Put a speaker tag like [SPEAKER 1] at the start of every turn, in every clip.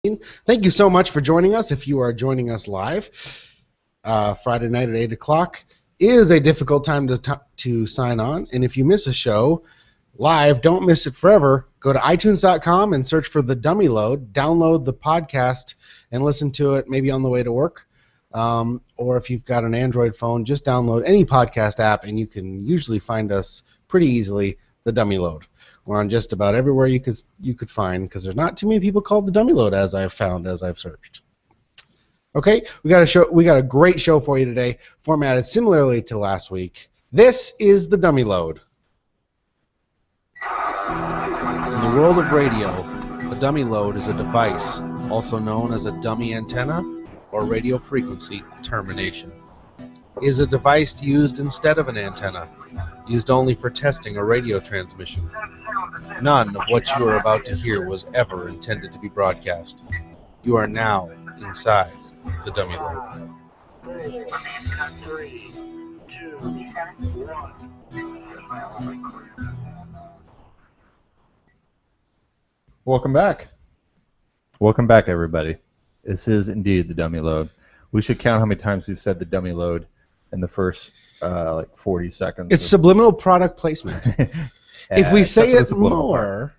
[SPEAKER 1] Thank you so much for joining us. If you are joining us live, Friday night at 8 o'clock is a difficult time to sign on. And if you miss a show live, don't miss it forever. Go to iTunes.com and search for The Dummy Load. Download the podcast and listen to it maybe on the way to work. Or if you've got an Android phone, just download any podcast app and you can usually find us pretty easily, The Dummy Load. We're on just about everywhere you could find, because there's not too many people called The Dummy Load, as I've found as I've searched. Okay, we got a great show for you today, formatted similarly to last week. This is The Dummy Load. In the world of radio, a dummy load is a device, also known as a dummy antenna or radio frequency termination. It is a device used instead of an antenna, used only for testing a radio transmission. None of what you are about to hear was ever intended to be broadcast. You are now inside the Dummy Load.
[SPEAKER 2] 3, 2, 1.
[SPEAKER 3] Welcome back. Welcome back, everybody. This is indeed the Dummy Load. We should count how many times we've said the Dummy Load in the first 40 seconds.
[SPEAKER 1] It's subliminal product placement. If we say it more,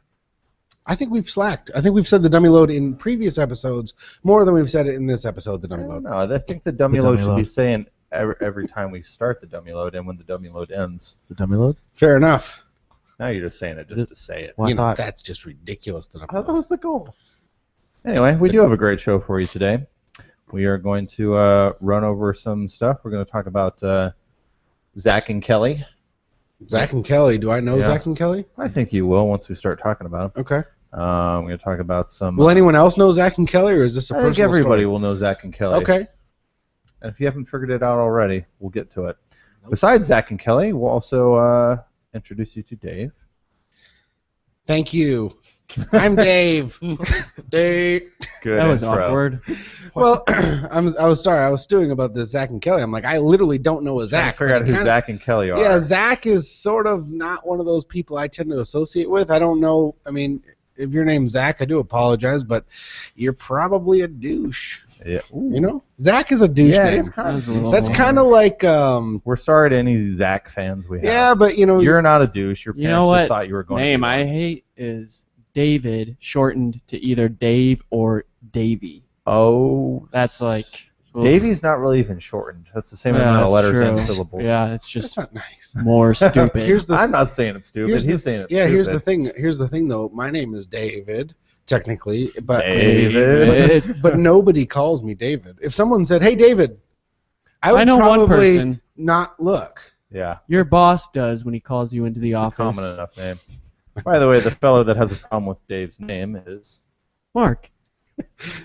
[SPEAKER 1] I think we've slacked. I think we've said the Dummy Load in previous episodes more than we've said it in this episode, the Dummy Load.
[SPEAKER 3] No, I think the Dummy Load should be saying every time we start the Dummy Load and when the Dummy Load ends.
[SPEAKER 4] The Dummy Load?
[SPEAKER 1] Fair enough.
[SPEAKER 3] Now you're just saying it just to say it.
[SPEAKER 1] You know, that's just ridiculous.
[SPEAKER 4] I thought that was the goal.
[SPEAKER 3] Anyway, we do have a great show for you today. We are going to run over some stuff. We're going to talk about Zach and Kelly.
[SPEAKER 1] Zach and Kelly. Do I know Zach and Kelly?
[SPEAKER 3] I think you will once we start talking about them.
[SPEAKER 1] Okay.
[SPEAKER 3] We're going to talk about some...
[SPEAKER 1] Will anyone else know Zach and Kelly, or is this a personal story?
[SPEAKER 3] I think everybody will know Zach and Kelly.
[SPEAKER 1] Okay.
[SPEAKER 3] And if you haven't figured it out already, we'll get to it. Besides Zach and Kelly, we'll also introduce you to Dave.
[SPEAKER 1] Thank you. I'm Dave. Dave.
[SPEAKER 3] Good.
[SPEAKER 5] That was
[SPEAKER 3] intro.
[SPEAKER 5] awkward.
[SPEAKER 1] Well, I was sorry. I was stewing about this Zach and Kelly. I'm like, I literally don't know a Zach.
[SPEAKER 3] Figure out who Zach and Kelly are.
[SPEAKER 1] Yeah, Zach is sort of not one of those people I tend to associate with. I don't know. I mean, if your name's Zach, I do apologize, but you're probably a douche.
[SPEAKER 3] Yeah.
[SPEAKER 1] You know, Zach is a douche name. That's kind of like.
[SPEAKER 3] We're sorry to any Zach fans we have.
[SPEAKER 1] Yeah, but you know,
[SPEAKER 3] you're not a douche. Your parents just thought you were going.
[SPEAKER 5] Name I hate is David, shortened to either Dave or Davey.
[SPEAKER 3] Oh,
[SPEAKER 5] that's like.
[SPEAKER 3] Davey's not really even shortened. That's the same amount of letters and syllables.
[SPEAKER 5] Yeah, it's just
[SPEAKER 1] that's not nice.
[SPEAKER 5] More stupid.
[SPEAKER 3] I'm not saying it's stupid. He's saying it's stupid.
[SPEAKER 1] Yeah, here's the thing. Here's the thing, though. My name is David, technically, but
[SPEAKER 3] David.
[SPEAKER 1] but nobody calls me David. If someone said, "Hey, David," I
[SPEAKER 5] know
[SPEAKER 1] probably
[SPEAKER 5] one person.
[SPEAKER 1] Not look.
[SPEAKER 3] Yeah.
[SPEAKER 5] Your boss does when he calls you into the office.
[SPEAKER 3] A common enough name. By the way, the fellow that has a problem with Dave's name is
[SPEAKER 5] Mark.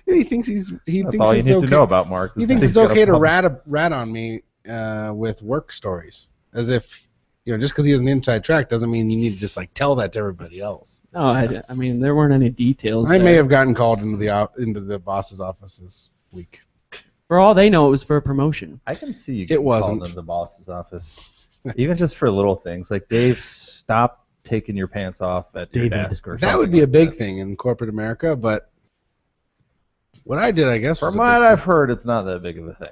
[SPEAKER 1] He thinks
[SPEAKER 3] That's
[SPEAKER 1] thinks
[SPEAKER 3] all you
[SPEAKER 1] it's
[SPEAKER 3] need
[SPEAKER 1] okay.
[SPEAKER 3] to know about Mark.
[SPEAKER 1] He thinks it's okay to rat on me with work stories, as if just because he has an inside track doesn't mean you need to just like tell that to everybody else.
[SPEAKER 5] No, I mean there weren't any details.
[SPEAKER 1] I may have gotten called into the boss's office this week.
[SPEAKER 5] For all they know, it was for a promotion.
[SPEAKER 3] I can see you
[SPEAKER 1] It
[SPEAKER 3] getting
[SPEAKER 1] wasn't.
[SPEAKER 3] called into the boss's office, even just for little things like Dave, stop taking your pants off at your desk or something.
[SPEAKER 1] That would be a big thing in corporate America, but what I did, I guess,
[SPEAKER 3] from what I've heard, it's not that big of a thing.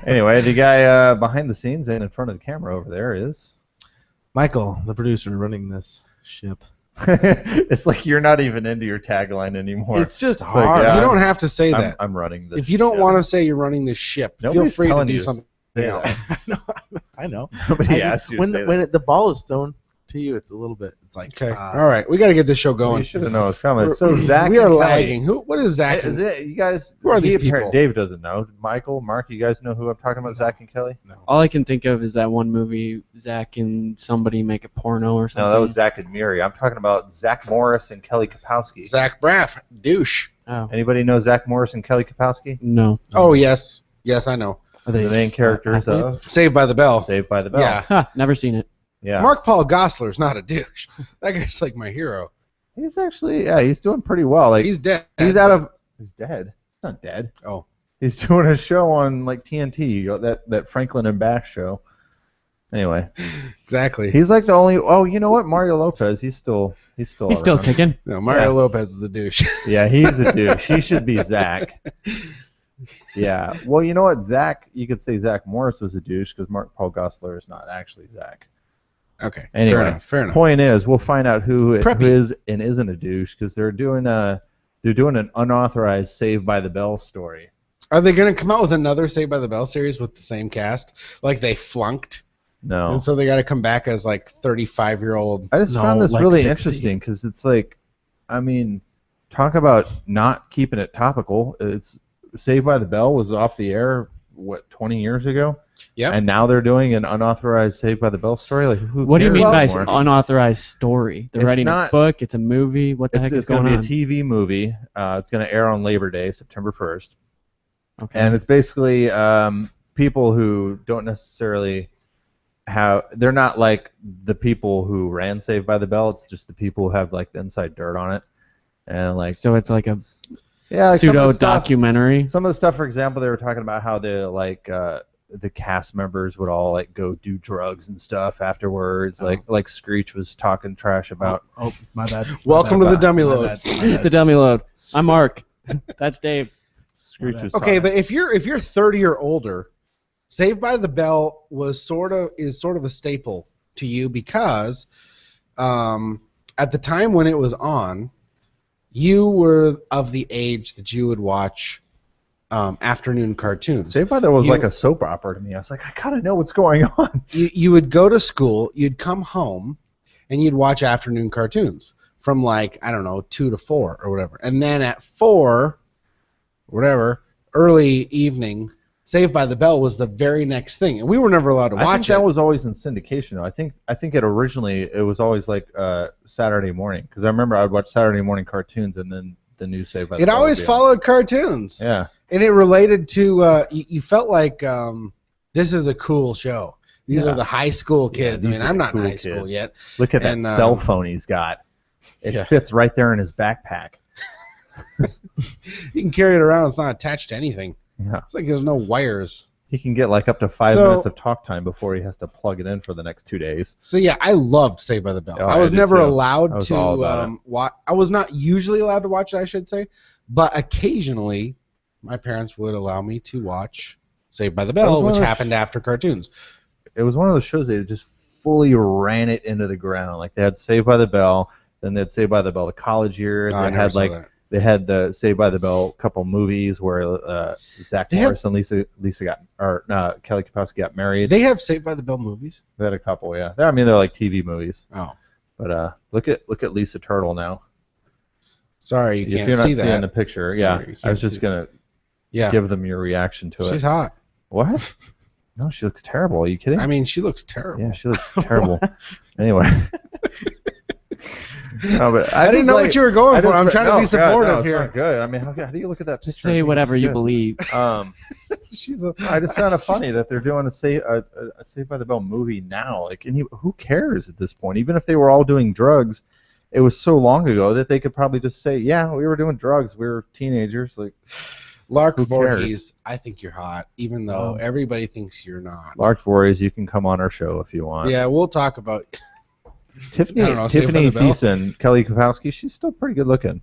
[SPEAKER 3] Anyway, the guy behind the scenes and in front of the camera over there is
[SPEAKER 4] Michael, the producer running this ship.
[SPEAKER 3] It's like you're not even into your tagline anymore.
[SPEAKER 4] It's just
[SPEAKER 3] It's
[SPEAKER 4] hard.
[SPEAKER 3] like, yeah,
[SPEAKER 1] you don't have to say that.
[SPEAKER 3] I'm running this.
[SPEAKER 1] If you don't
[SPEAKER 3] ship.
[SPEAKER 1] want to say you're running this ship,
[SPEAKER 3] Nobody's
[SPEAKER 1] feel free to
[SPEAKER 3] telling
[SPEAKER 1] do
[SPEAKER 3] you
[SPEAKER 1] something
[SPEAKER 3] say
[SPEAKER 1] else.
[SPEAKER 4] I know.
[SPEAKER 3] Nobody asked you to
[SPEAKER 4] when
[SPEAKER 3] say that.
[SPEAKER 4] the ball is thrown to you, it's a little bit. It's like
[SPEAKER 1] Okay. All right. We got to get this show going.
[SPEAKER 3] You should have known it was coming. So Zach,
[SPEAKER 1] we are
[SPEAKER 3] and Kelly.
[SPEAKER 1] lagging. What is Zach?
[SPEAKER 3] Is it you guys?
[SPEAKER 1] Who are these people?
[SPEAKER 3] Dave doesn't know. Michael, Mark, you guys know who I'm talking about? Zach and Kelly?
[SPEAKER 4] No.
[SPEAKER 5] All I can think of is that one movie, Zach and somebody make a porno or something.
[SPEAKER 3] No, that was Zach and Miri. I'm talking about Zach Morris and Kelly Kapowski.
[SPEAKER 1] Zach Braff, douche.
[SPEAKER 5] Oh.
[SPEAKER 3] Anybody know Zach Morris and Kelly Kapowski?
[SPEAKER 5] No.
[SPEAKER 1] Oh yes, I know.
[SPEAKER 4] Are they
[SPEAKER 3] The main characters of
[SPEAKER 1] Saved by the Bell.
[SPEAKER 3] Saved by the Bell.
[SPEAKER 1] Yeah.
[SPEAKER 5] Ha, never seen it.
[SPEAKER 3] Yeah.
[SPEAKER 1] Mark Paul Gosselaar's not a douche. That guy's like my hero.
[SPEAKER 3] He's actually he's doing pretty well. Like
[SPEAKER 1] He's dead.
[SPEAKER 3] he's dead. He's not dead.
[SPEAKER 1] Oh.
[SPEAKER 3] He's doing a show on like TNT, that Franklin and Bash show. Anyway,
[SPEAKER 1] Exactly.
[SPEAKER 3] he's like the only. Oh, you know what? Mario Lopez. He's still
[SPEAKER 5] He's still
[SPEAKER 3] around.
[SPEAKER 5] kicking.
[SPEAKER 1] No, Mario
[SPEAKER 3] Yeah.
[SPEAKER 1] Lopez is a douche.
[SPEAKER 3] Yeah, he's a douche. He should be Zach. Yeah. Well, you know what? Zach, you could say Zach Morris was a douche because Mark Paul Gosselaar is not actually Zach.
[SPEAKER 1] Okay.
[SPEAKER 3] Anyway,
[SPEAKER 1] Fair enough.
[SPEAKER 3] Point is, we'll find out who
[SPEAKER 1] Preppy.
[SPEAKER 3] is and isn't a douche because they're doing an unauthorized Saved by the Bell story.
[SPEAKER 1] Are they going to come out with another Saved by the Bell series with the same cast? Like they flunked,
[SPEAKER 3] No.
[SPEAKER 1] and so they got to come back as like 35-year-old.
[SPEAKER 3] I just
[SPEAKER 4] No,
[SPEAKER 3] found this
[SPEAKER 4] like
[SPEAKER 3] really
[SPEAKER 4] 60.
[SPEAKER 3] interesting because it's like, I mean, talk about not keeping it topical. It's Saved by the Bell was off the air, 20 years ago?
[SPEAKER 1] Yep.
[SPEAKER 3] And now they're doing an unauthorized Saved by the Bell story? Like, who
[SPEAKER 5] What do you mean
[SPEAKER 3] cares
[SPEAKER 5] by
[SPEAKER 3] anymore?
[SPEAKER 5] unauthorized story? They're
[SPEAKER 3] It's
[SPEAKER 5] writing
[SPEAKER 3] not-
[SPEAKER 5] a book. It's a movie. What the heck is
[SPEAKER 3] It's going
[SPEAKER 5] going
[SPEAKER 3] to be
[SPEAKER 5] on?
[SPEAKER 3] a TV movie. It's going to air on Labor Day, September 1st.
[SPEAKER 5] Okay.
[SPEAKER 3] And it's basically people who don't necessarily they're not like the people who ran Saved by the Bell. It's just the people who have like the inside dirt on it. And like,
[SPEAKER 5] So it's like a
[SPEAKER 3] yeah, like some of
[SPEAKER 5] pseudo
[SPEAKER 3] the stuff-
[SPEAKER 5] documentary.
[SPEAKER 3] Some of the stuff, for example, they were talking about how the cast members would all like go do drugs and stuff afterwards. Like Screech was talking trash about.
[SPEAKER 4] Oh, my bad.
[SPEAKER 1] Welcome to the dummy
[SPEAKER 4] My
[SPEAKER 1] load.
[SPEAKER 4] bad, my bad.
[SPEAKER 5] The dummy load. I'm Mark. That's Dave.
[SPEAKER 3] Screech was
[SPEAKER 1] Okay,
[SPEAKER 3] talking.
[SPEAKER 1] but if you're 30 or older, Saved by the Bell is sort of a staple to you because at the time when it was on, you were of the age that you would watch afternoon cartoons.
[SPEAKER 3] Saved by the Bell was
[SPEAKER 1] You-
[SPEAKER 3] like a soap opera to me. I was like, I gotta know what's going on.
[SPEAKER 1] You would go to school, you'd come home, and you'd watch afternoon cartoons from like, I don't know, 2 to 4 or whatever. And then at 4, whatever, early evening, Saved by the Bell was the very next thing. And we were never allowed to
[SPEAKER 3] I think
[SPEAKER 1] watch
[SPEAKER 3] that
[SPEAKER 1] it.
[SPEAKER 3] was always in syndication. Though. I think it was always like Saturday morning because I remember I would watch Saturday morning cartoons and then the new Saved by the
[SPEAKER 1] It
[SPEAKER 3] Bell.
[SPEAKER 1] always
[SPEAKER 3] would be on.
[SPEAKER 1] followed cartoons.
[SPEAKER 3] Yeah.
[SPEAKER 1] And it related to, you felt like this is a cool show. These
[SPEAKER 3] Yeah.
[SPEAKER 1] are the high school
[SPEAKER 3] Yeah,
[SPEAKER 1] kids. I
[SPEAKER 3] these
[SPEAKER 1] mean,
[SPEAKER 3] are
[SPEAKER 1] I'm
[SPEAKER 3] the
[SPEAKER 1] not in
[SPEAKER 3] cool
[SPEAKER 1] high school
[SPEAKER 3] kids.
[SPEAKER 1] yet.
[SPEAKER 3] Look at
[SPEAKER 1] And,
[SPEAKER 3] that cell phone he's got. It
[SPEAKER 1] yeah.
[SPEAKER 3] fits right there in his backpack.
[SPEAKER 1] You can carry it around. It's not attached to anything.
[SPEAKER 3] Yeah.
[SPEAKER 1] It's like there's no wires.
[SPEAKER 3] He can get like up to 5
[SPEAKER 1] So-
[SPEAKER 3] minutes of talk time before he has to plug it in for the next 2 days.
[SPEAKER 1] So yeah, I loved Saved by the Bell.
[SPEAKER 3] Oh,
[SPEAKER 1] I
[SPEAKER 3] I
[SPEAKER 1] was
[SPEAKER 3] did
[SPEAKER 1] never
[SPEAKER 3] too.
[SPEAKER 1] allowed
[SPEAKER 3] I was all about
[SPEAKER 1] to watch. I was not usually allowed to watch it, I should say, but occasionally my parents would allow me to watch Saved by the
[SPEAKER 3] That was
[SPEAKER 1] Bell,
[SPEAKER 3] one
[SPEAKER 1] which
[SPEAKER 3] of the
[SPEAKER 1] happened after cartoons.
[SPEAKER 3] It was one of those shows that just fully ran it into the ground. Like they had Saved by the Bell, then they had Saved by the Bell the college year.
[SPEAKER 1] No, I
[SPEAKER 3] They
[SPEAKER 1] never
[SPEAKER 3] had
[SPEAKER 1] saw
[SPEAKER 3] like
[SPEAKER 1] that.
[SPEAKER 3] they had the Saved by the Bell couple movies where Zach
[SPEAKER 1] They had-
[SPEAKER 3] Morris and Lisa got Kelly Kapowski got married.
[SPEAKER 1] They have Saved by the Bell movies.
[SPEAKER 3] They had a couple, yeah. I mean, they're like TV movies.
[SPEAKER 1] Oh,
[SPEAKER 3] But look at Lisa Turtle now.
[SPEAKER 1] sorry, you
[SPEAKER 3] If
[SPEAKER 1] can't
[SPEAKER 3] you're not
[SPEAKER 1] see
[SPEAKER 3] seeing
[SPEAKER 1] that.
[SPEAKER 3] the picture,
[SPEAKER 1] Sorry,
[SPEAKER 3] yeah.
[SPEAKER 1] you
[SPEAKER 3] I
[SPEAKER 1] can't
[SPEAKER 3] was just
[SPEAKER 1] see-
[SPEAKER 3] gonna
[SPEAKER 1] Yeah,
[SPEAKER 3] give them your reaction to
[SPEAKER 1] she's
[SPEAKER 3] it.
[SPEAKER 1] hot.
[SPEAKER 3] What? No, she looks terrible. Are you kidding?
[SPEAKER 1] I mean, she looks terrible.
[SPEAKER 3] yeah, she looks terrible. Anyway. No, but
[SPEAKER 1] I didn't
[SPEAKER 3] just
[SPEAKER 1] know
[SPEAKER 3] like-
[SPEAKER 1] what you were going
[SPEAKER 3] I
[SPEAKER 1] for.
[SPEAKER 3] just-
[SPEAKER 1] I'm trying to
[SPEAKER 3] no,
[SPEAKER 1] be
[SPEAKER 3] God,
[SPEAKER 1] supportive
[SPEAKER 3] no, it's
[SPEAKER 1] here.
[SPEAKER 3] not good. I mean, how do you look at that picture?
[SPEAKER 5] Just
[SPEAKER 3] and
[SPEAKER 5] say
[SPEAKER 3] think
[SPEAKER 5] whatever
[SPEAKER 3] it's
[SPEAKER 5] you
[SPEAKER 3] good?
[SPEAKER 5] believe.
[SPEAKER 1] She's a.
[SPEAKER 3] I just found it funny that they're doing a Saved by the Bell movie now. Like, who cares at this point? Even if they were all doing drugs, it was so long ago that they could probably just say, "Yeah, we were doing drugs. We were teenagers." Like,
[SPEAKER 1] Lark
[SPEAKER 3] Who
[SPEAKER 1] Voorhees,
[SPEAKER 3] cares?
[SPEAKER 1] I think you're hot, even though everybody thinks you're not.
[SPEAKER 3] Lark Voorhees, you can come on our show if you want.
[SPEAKER 1] Yeah, we'll talk about.
[SPEAKER 3] Tiffany
[SPEAKER 1] I don't know, Saved by
[SPEAKER 3] Tiffany
[SPEAKER 1] the Bell?
[SPEAKER 3] Thiessen, Kelly Kapowski, she's still pretty good looking.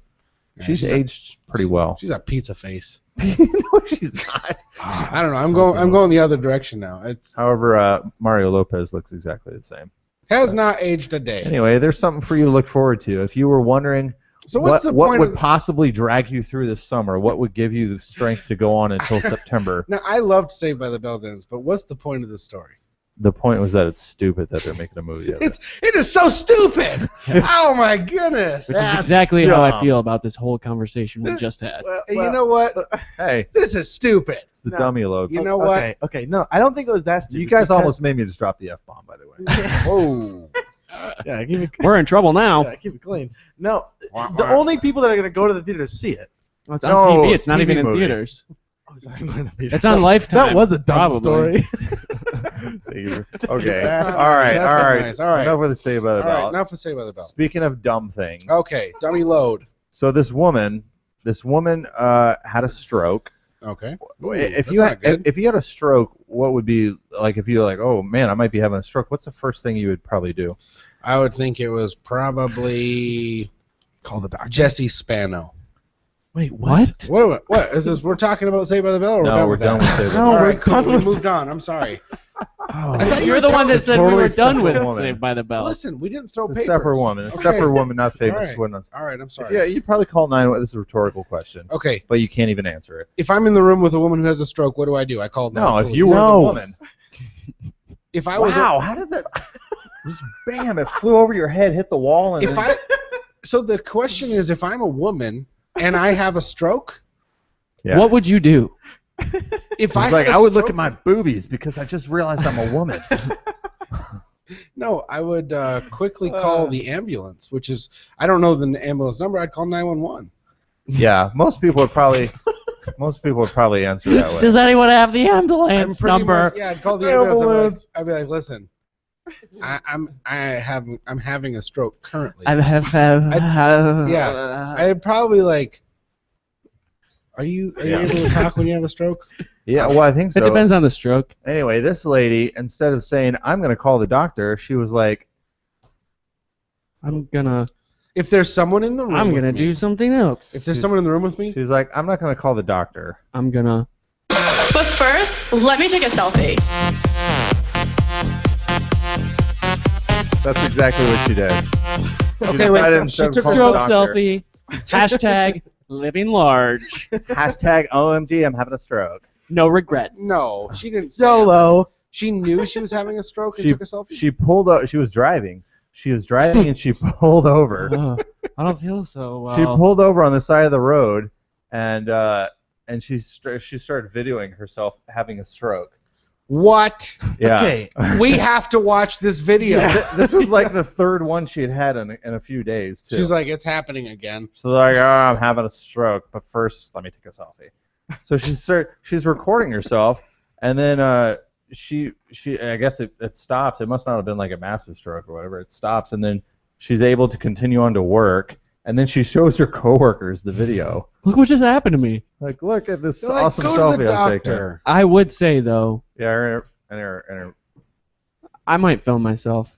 [SPEAKER 1] Yeah,
[SPEAKER 3] She's aged pretty well.
[SPEAKER 1] She's a pizza face.
[SPEAKER 3] No, she's not.
[SPEAKER 1] I don't know. I'm going the other direction now. It's
[SPEAKER 3] However, Mario Lopez looks exactly the same.
[SPEAKER 1] has not aged a day.
[SPEAKER 3] Anyway, there's something for you to look forward to. If you were wondering
[SPEAKER 1] So what's the
[SPEAKER 3] what
[SPEAKER 1] point
[SPEAKER 3] would
[SPEAKER 1] of?
[SPEAKER 3] possibly drag you through this summer, what would give you the strength to go on until September,
[SPEAKER 1] Now I loved Saved by the Bell Dance, but what's the point of the story?
[SPEAKER 3] the point was that it's stupid that they're making a movie of it.
[SPEAKER 1] It is so stupid. Oh my goodness.
[SPEAKER 5] Which is exactly how I
[SPEAKER 3] dumb.
[SPEAKER 5] feel about this whole conversation we just had.
[SPEAKER 1] And you know what?
[SPEAKER 3] Hey,
[SPEAKER 1] This is stupid.
[SPEAKER 3] it's the
[SPEAKER 4] No.
[SPEAKER 3] dummy load.
[SPEAKER 1] You know what?
[SPEAKER 4] Okay, okay, no, I don't think it was that stupid.
[SPEAKER 3] You guys
[SPEAKER 4] because-
[SPEAKER 3] almost made me just drop the F-bomb, by the way.
[SPEAKER 1] Whoa.
[SPEAKER 4] Yeah, keep it,
[SPEAKER 5] We're in trouble now.
[SPEAKER 4] yeah, keep it clean. No, the only people that are going to go to the theater to see it.
[SPEAKER 5] Well, it's on
[SPEAKER 3] No,
[SPEAKER 5] TV. It's not
[SPEAKER 3] TV
[SPEAKER 5] even in
[SPEAKER 3] movie.
[SPEAKER 5] theaters.
[SPEAKER 4] Oh, sorry, I'm going to the theater.
[SPEAKER 5] It's on Lifetime.
[SPEAKER 4] That was a dumb
[SPEAKER 5] probably.
[SPEAKER 4] story.
[SPEAKER 3] Okay.
[SPEAKER 1] That's
[SPEAKER 3] All
[SPEAKER 1] not
[SPEAKER 3] right.
[SPEAKER 1] nice. That's
[SPEAKER 3] All
[SPEAKER 1] not
[SPEAKER 3] right.
[SPEAKER 1] nice. All right.
[SPEAKER 3] Enough with the Saved by the
[SPEAKER 1] All right,
[SPEAKER 3] Bell.
[SPEAKER 1] enough to Saved by the Bell.
[SPEAKER 3] Speaking of dumb things.
[SPEAKER 1] Okay, dummy load.
[SPEAKER 3] So this woman had a stroke.
[SPEAKER 1] Okay.
[SPEAKER 3] If
[SPEAKER 1] that's
[SPEAKER 3] you
[SPEAKER 1] not good.
[SPEAKER 3] if you had a stroke, what would be like if you're like, oh man, I might be having a stroke? What's the first thing you would probably do?
[SPEAKER 1] I would think it was probably
[SPEAKER 4] Call the doctor.
[SPEAKER 1] Jesse Spano.
[SPEAKER 4] Wait, what?
[SPEAKER 1] What is this? We're talking about Saved by the Bell, or
[SPEAKER 3] No,
[SPEAKER 1] we're done with that?
[SPEAKER 3] Saved by the
[SPEAKER 4] No,
[SPEAKER 3] Bell.
[SPEAKER 1] All
[SPEAKER 4] we're
[SPEAKER 1] right, cool.
[SPEAKER 4] done
[SPEAKER 1] We
[SPEAKER 4] with-
[SPEAKER 1] moved on. I'm sorry.
[SPEAKER 4] Oh,
[SPEAKER 1] I thought you
[SPEAKER 5] You're
[SPEAKER 1] were
[SPEAKER 5] the one
[SPEAKER 1] telling-
[SPEAKER 5] that said
[SPEAKER 3] totally
[SPEAKER 5] we were done
[SPEAKER 3] separate
[SPEAKER 5] with
[SPEAKER 3] woman.
[SPEAKER 5] Saved by the Bell.
[SPEAKER 1] Listen, we didn't throw
[SPEAKER 3] It's a
[SPEAKER 1] papers.
[SPEAKER 3] separate woman. A
[SPEAKER 1] Okay.
[SPEAKER 3] separate woman, not famous.
[SPEAKER 1] All right.
[SPEAKER 3] Women.
[SPEAKER 1] All right, I'm
[SPEAKER 3] If
[SPEAKER 1] sorry.
[SPEAKER 3] you probably call 911. This is a rhetorical question,
[SPEAKER 1] Okay,
[SPEAKER 3] but you can't even answer it.
[SPEAKER 1] if I'm in the room with a woman who has a stroke, what do? I call the
[SPEAKER 3] No, if
[SPEAKER 1] police.
[SPEAKER 3] you were the
[SPEAKER 4] No.
[SPEAKER 3] woman.
[SPEAKER 1] If I was
[SPEAKER 3] Wow, how did that? Just bam! It flew over your head, hit the wall, and
[SPEAKER 1] if
[SPEAKER 3] then,
[SPEAKER 1] I so the question is, if I'm a woman and I have a stroke,
[SPEAKER 3] Yes.
[SPEAKER 5] What would you do?
[SPEAKER 1] if
[SPEAKER 3] He's
[SPEAKER 1] I
[SPEAKER 3] like,
[SPEAKER 1] had a
[SPEAKER 3] I would look
[SPEAKER 1] stroke-
[SPEAKER 3] at my boobies because I just realized I'm a woman.
[SPEAKER 1] No, I would quickly call the ambulance, which is I don't know the ambulance number. I'd call 911.
[SPEAKER 3] Yeah, most people would probably answer that way.
[SPEAKER 5] Does anyone have the
[SPEAKER 1] I'm
[SPEAKER 5] ambulance
[SPEAKER 1] pretty
[SPEAKER 5] number?
[SPEAKER 1] much, yeah, I'd call the ambulance.
[SPEAKER 4] Ambulance.
[SPEAKER 1] I'd be like, listen, I'm having a stroke currently.
[SPEAKER 5] I have.
[SPEAKER 1] yeah. I'd probably like. Are you
[SPEAKER 3] Yeah.
[SPEAKER 1] able to talk when you have a stroke?
[SPEAKER 3] Yeah, well, I think so.
[SPEAKER 5] It depends on the stroke.
[SPEAKER 3] Anyway, this lady, instead of saying I'm going to call the doctor, she was like,
[SPEAKER 5] I'm gonna
[SPEAKER 1] If there's someone in the room, with me,
[SPEAKER 5] do something else.
[SPEAKER 1] If there's someone in the room with me,
[SPEAKER 3] she's like, I'm not going to call the doctor.
[SPEAKER 5] I'm gonna.
[SPEAKER 6] But first, let me take a selfie.
[SPEAKER 3] That's exactly what she did.
[SPEAKER 1] Okay, wait,
[SPEAKER 3] decided
[SPEAKER 1] she
[SPEAKER 3] instead of
[SPEAKER 1] took a
[SPEAKER 3] calling
[SPEAKER 5] Stroke
[SPEAKER 3] the doctor,
[SPEAKER 5] selfie. Hashtag living large.
[SPEAKER 3] Hashtag OMG, I'm having a stroke.
[SPEAKER 5] No regrets.
[SPEAKER 1] no, she didn't. Say
[SPEAKER 4] Solo.
[SPEAKER 1] She knew she was having a stroke and
[SPEAKER 3] She
[SPEAKER 1] took a selfie.
[SPEAKER 3] she pulled up. She was driving. She was driving and she pulled over.
[SPEAKER 5] I don't feel so well.
[SPEAKER 3] She pulled over on the side of the road, and she started videoing herself having a stroke.
[SPEAKER 1] What?
[SPEAKER 3] Yeah.
[SPEAKER 4] Okay.
[SPEAKER 1] We have to watch this video.
[SPEAKER 3] This was like the third one she had in a few days too.
[SPEAKER 1] She's like, it's happening again.
[SPEAKER 3] She's like, oh, I'm having a stroke, but first let me take a selfie. So she's recording herself, and then she I guess it stops. It must not have been like a massive stroke or whatever. It stops, and then she's able to continue on to work, and then she shows her coworkers the video.
[SPEAKER 5] Look what just happened to me.
[SPEAKER 3] Like, look at this
[SPEAKER 1] They're like,
[SPEAKER 3] awesome
[SPEAKER 1] go
[SPEAKER 3] selfie
[SPEAKER 1] to the
[SPEAKER 3] I was taking.
[SPEAKER 1] doctor.
[SPEAKER 5] I would say though,
[SPEAKER 3] Yeah, and her
[SPEAKER 5] I might film myself.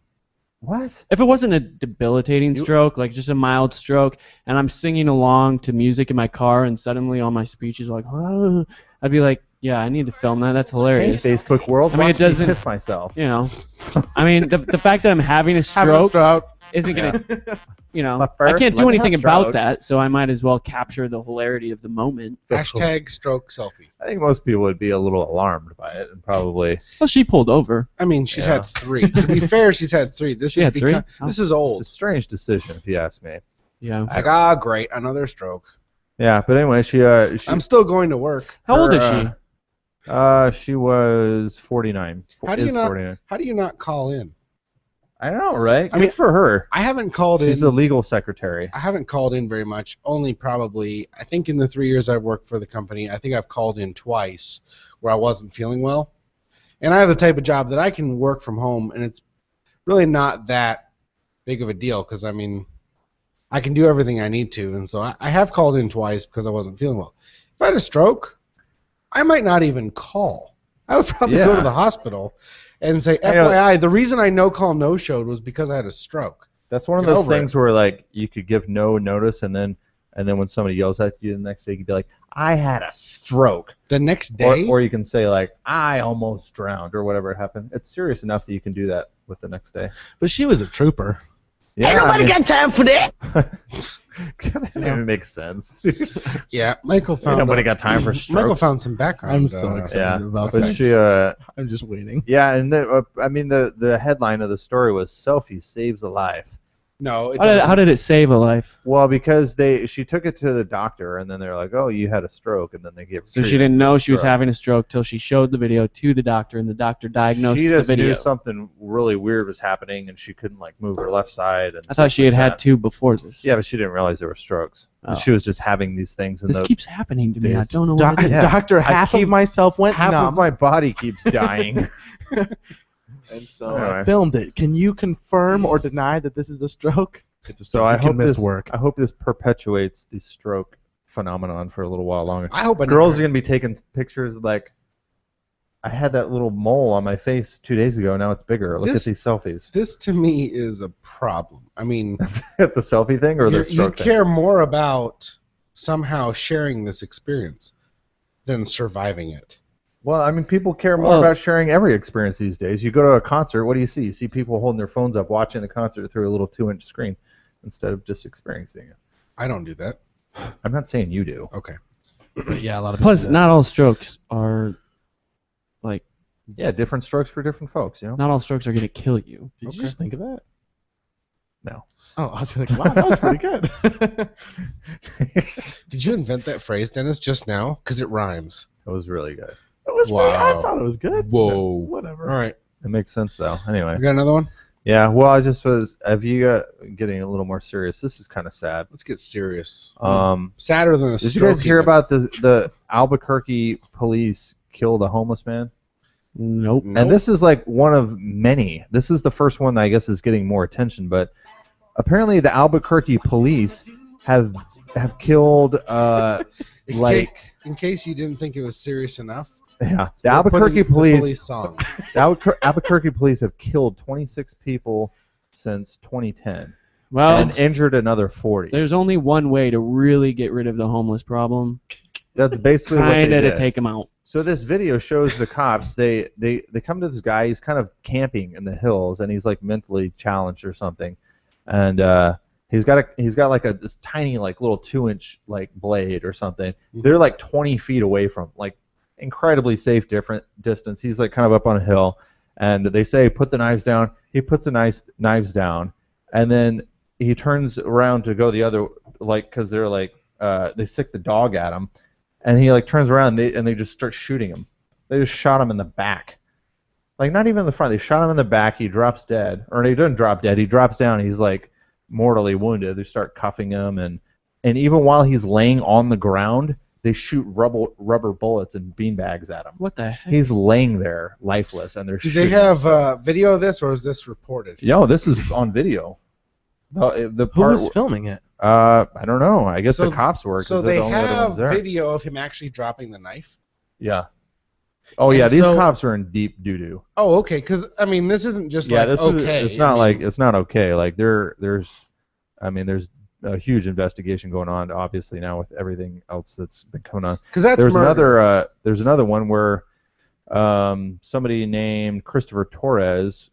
[SPEAKER 3] what?
[SPEAKER 5] If it wasn't a debilitating
[SPEAKER 3] You-
[SPEAKER 5] stroke, like just a mild stroke, and I'm singing along to music in my car, and suddenly all my speech is like, "Ah," I'd be like, yeah, I need to film that. That's
[SPEAKER 3] Hey,
[SPEAKER 5] hilarious.
[SPEAKER 3] Facebook world.
[SPEAKER 5] I mean,
[SPEAKER 3] watch
[SPEAKER 5] it doesn't-
[SPEAKER 3] me piss myself.
[SPEAKER 5] You know, I mean, the fact that I'm having a stroke isn't gonna, you know,
[SPEAKER 3] But
[SPEAKER 5] I
[SPEAKER 3] first,
[SPEAKER 5] can't
[SPEAKER 3] let
[SPEAKER 5] do
[SPEAKER 3] me
[SPEAKER 5] anything
[SPEAKER 3] have
[SPEAKER 5] about
[SPEAKER 3] stroke.
[SPEAKER 5] that, so I might as well capture the hilarity of the moment.
[SPEAKER 1] Hashtag stroke selfie.
[SPEAKER 3] I think most people would be a little alarmed by it and probably.
[SPEAKER 5] Well, she pulled over.
[SPEAKER 1] I mean, she's
[SPEAKER 3] Yeah.
[SPEAKER 1] had 3. To be fair, she's had 3. This
[SPEAKER 5] She
[SPEAKER 1] is
[SPEAKER 5] had 3?
[SPEAKER 1] because this is old.
[SPEAKER 3] It's a strange decision, if you ask me.
[SPEAKER 5] Yeah.
[SPEAKER 1] It's like, ah, great, another stroke.
[SPEAKER 3] Yeah, but anyway, she
[SPEAKER 1] I'm still going to work.
[SPEAKER 5] How old
[SPEAKER 3] her,
[SPEAKER 5] is she?
[SPEAKER 3] She was 49.
[SPEAKER 1] How do you
[SPEAKER 3] is
[SPEAKER 1] not?
[SPEAKER 3] 49.
[SPEAKER 1] How do you not call in?
[SPEAKER 3] I know, right?
[SPEAKER 1] I mean,
[SPEAKER 3] Good for her.
[SPEAKER 1] I haven't called
[SPEAKER 3] She's
[SPEAKER 1] in.
[SPEAKER 3] a legal secretary.
[SPEAKER 1] I haven't called in very much. Only probably, I think in the 3 years I've worked for the company, I think I've called in twice where I wasn't feeling well. And I have the type of job that I can work from home, and it's really not that big of a deal because, I mean, I can do everything I need to. And so I have called in twice because I wasn't feeling well. If I had a stroke, I might not even call. I would probably go
[SPEAKER 3] Yeah.
[SPEAKER 1] to the hospital and say,
[SPEAKER 3] I know.
[SPEAKER 1] FYI, the reason I no-call no-showed was because I had a stroke.
[SPEAKER 3] That's one of
[SPEAKER 1] Get
[SPEAKER 3] those
[SPEAKER 1] over it.
[SPEAKER 3] things where like you could give no notice, and then when somebody yells at you the next day, you could be like, "I had a stroke,"
[SPEAKER 1] The next day,
[SPEAKER 3] or you can say like, "I almost drowned," or whatever happened. It's serious enough that you can do that with the next day.
[SPEAKER 4] But she was a trooper.
[SPEAKER 3] Yeah, ain't nobody
[SPEAKER 2] got time for that.
[SPEAKER 3] that didn't even make sense.
[SPEAKER 1] yeah, Michael found.
[SPEAKER 3] Nobody got time for strokes.
[SPEAKER 1] Michael found some background.
[SPEAKER 4] I'm so excited
[SPEAKER 3] yeah,
[SPEAKER 4] about
[SPEAKER 3] but
[SPEAKER 4] this.
[SPEAKER 3] she
[SPEAKER 4] I'm just waiting.
[SPEAKER 3] yeah, and I mean the headline of the story was "Selfie saves a life."
[SPEAKER 1] No, it
[SPEAKER 5] How did it save a life?
[SPEAKER 3] Well, because she took it to the doctor, and then they're like, "Oh, you had a stroke," and then they gave.
[SPEAKER 5] So she
[SPEAKER 3] treatment
[SPEAKER 5] didn't
[SPEAKER 3] for
[SPEAKER 5] know
[SPEAKER 3] the
[SPEAKER 5] she was
[SPEAKER 3] stroke.
[SPEAKER 5] having a stroke till she showed the video to the doctor, and the doctor diagnosed
[SPEAKER 3] She
[SPEAKER 5] the
[SPEAKER 3] just
[SPEAKER 5] video.
[SPEAKER 3] knew something really weird was happening, and she couldn't like move her left side. And
[SPEAKER 5] I thought she had had 2 before this.
[SPEAKER 3] Yeah, but she didn't realize there were strokes.
[SPEAKER 5] Oh.
[SPEAKER 3] She was just having these things, and
[SPEAKER 5] This keeps happening to me. I
[SPEAKER 3] days.
[SPEAKER 5] don't know what it is.
[SPEAKER 3] Yeah.
[SPEAKER 4] Doctor,
[SPEAKER 3] I
[SPEAKER 4] half
[SPEAKER 3] keep-
[SPEAKER 4] of myself went
[SPEAKER 3] half
[SPEAKER 4] numb,
[SPEAKER 3] of my body keeps dying.
[SPEAKER 4] and so
[SPEAKER 3] Anyway.
[SPEAKER 4] I filmed it. Can you confirm or deny that this is a stroke? It's a
[SPEAKER 3] So I
[SPEAKER 4] you can
[SPEAKER 3] hope
[SPEAKER 4] miss
[SPEAKER 3] this
[SPEAKER 4] work.
[SPEAKER 3] I hope this perpetuates the stroke phenomenon for a little while longer.
[SPEAKER 1] I hope
[SPEAKER 3] Girls are gonna be taking pictures like, I had that little mole on my face 2 days ago. Now it's bigger. Look at these selfies.
[SPEAKER 1] This to me is a problem. I mean,
[SPEAKER 3] The selfie thing or the
[SPEAKER 1] you
[SPEAKER 3] stroke thing?
[SPEAKER 1] care more about somehow sharing this experience than surviving it.
[SPEAKER 3] Well, I mean, people care more about sharing every experience these days. You go to a concert, what do you see? You see people holding their phones up, watching the concert through a little 2-inch screen instead of just experiencing it.
[SPEAKER 1] I don't do that.
[SPEAKER 3] I'm not saying you do.
[SPEAKER 1] Okay.
[SPEAKER 4] But yeah, a lot of people
[SPEAKER 5] Plus,
[SPEAKER 4] do that.
[SPEAKER 5] not all strokes are like.
[SPEAKER 3] Yeah, different strokes for different folks, you know?
[SPEAKER 5] Not all strokes are gonna kill you.
[SPEAKER 4] Did you just think of that?
[SPEAKER 3] No.
[SPEAKER 4] Oh, I was like, wow, that was pretty good.
[SPEAKER 1] Did you invent that phrase, Dennis, just now? Because it rhymes.
[SPEAKER 3] That was really good.
[SPEAKER 4] It was
[SPEAKER 1] Wow.
[SPEAKER 4] pretty, I thought it was good.
[SPEAKER 1] Whoa.
[SPEAKER 4] Whatever.
[SPEAKER 1] All right.
[SPEAKER 3] It makes sense, though. Anyway.
[SPEAKER 1] We got another one?
[SPEAKER 3] Yeah, well, I just was, getting a little more serious. This is kind of sad.
[SPEAKER 1] Let's get serious.
[SPEAKER 3] Did
[SPEAKER 1] Sadder than a
[SPEAKER 3] you guys
[SPEAKER 1] stroke
[SPEAKER 3] hear
[SPEAKER 1] even.
[SPEAKER 3] about the Albuquerque police killed a homeless man?
[SPEAKER 5] Nope.
[SPEAKER 1] Nope.
[SPEAKER 3] And this is like one of many. This is the first one that I guess is getting more attention, but apparently the Albuquerque police have killed
[SPEAKER 1] in case you didn't think it was serious enough.
[SPEAKER 3] the
[SPEAKER 1] we'll
[SPEAKER 3] Albuquerque
[SPEAKER 1] put in the
[SPEAKER 3] police
[SPEAKER 1] song.
[SPEAKER 3] the Albuquerque police have killed 26 people since 2010
[SPEAKER 5] Well,
[SPEAKER 3] and injured another 40.
[SPEAKER 5] there's only one way to really get rid of the homeless problem.
[SPEAKER 3] That's basically what they
[SPEAKER 5] Kinda to
[SPEAKER 3] did.
[SPEAKER 5] take them out.
[SPEAKER 3] So this video shows the cops. They come to this guy. He's kind of camping in the hills, and he's like mentally challenged or something. And he's got like this tiny like little 2-inch like blade or something. They're like 20 feet away from like incredibly safe different distance. He's like kind of up on a hill, and they say put the knives down. He puts the knives down, and then he turns around to go the other like because they're like they sick the dog at him. And he like turns around and they just start shooting him. They just shot him in the back. Like not even in the front. They shot him in the back. He drops dead. Or he doesn't drop dead. He drops down. He's like mortally wounded. They start cuffing him and even while he's laying on the ground, they shoot rubber bullets and beanbags at him.
[SPEAKER 5] What the heck?
[SPEAKER 3] He's laying there lifeless and they're
[SPEAKER 1] Do
[SPEAKER 3] shooting.
[SPEAKER 1] they have video of this, or is this reported?
[SPEAKER 3] Yo, this is on video. The
[SPEAKER 4] Who
[SPEAKER 3] part
[SPEAKER 4] was filming it?
[SPEAKER 3] I don't know. I guess
[SPEAKER 1] So-
[SPEAKER 3] the cops were. 'cause
[SPEAKER 1] So
[SPEAKER 3] they're
[SPEAKER 1] they
[SPEAKER 3] the only other
[SPEAKER 1] have
[SPEAKER 3] ones there.
[SPEAKER 1] video of him actually dropping the knife?
[SPEAKER 3] Yeah. Oh
[SPEAKER 1] And
[SPEAKER 3] yeah, these
[SPEAKER 1] so-
[SPEAKER 3] cops are in deep doo doo.
[SPEAKER 1] Oh, okay, because, I mean, this isn't just
[SPEAKER 3] Yeah,
[SPEAKER 1] like,
[SPEAKER 3] this
[SPEAKER 1] okay.
[SPEAKER 3] is. It's not
[SPEAKER 1] I mean,
[SPEAKER 3] it's not okay. Like there's a huge investigation going on. Obviously now with everything else that's been coming on.
[SPEAKER 1] 'cause that's murder.
[SPEAKER 3] There's another one where somebody named Christopher Torres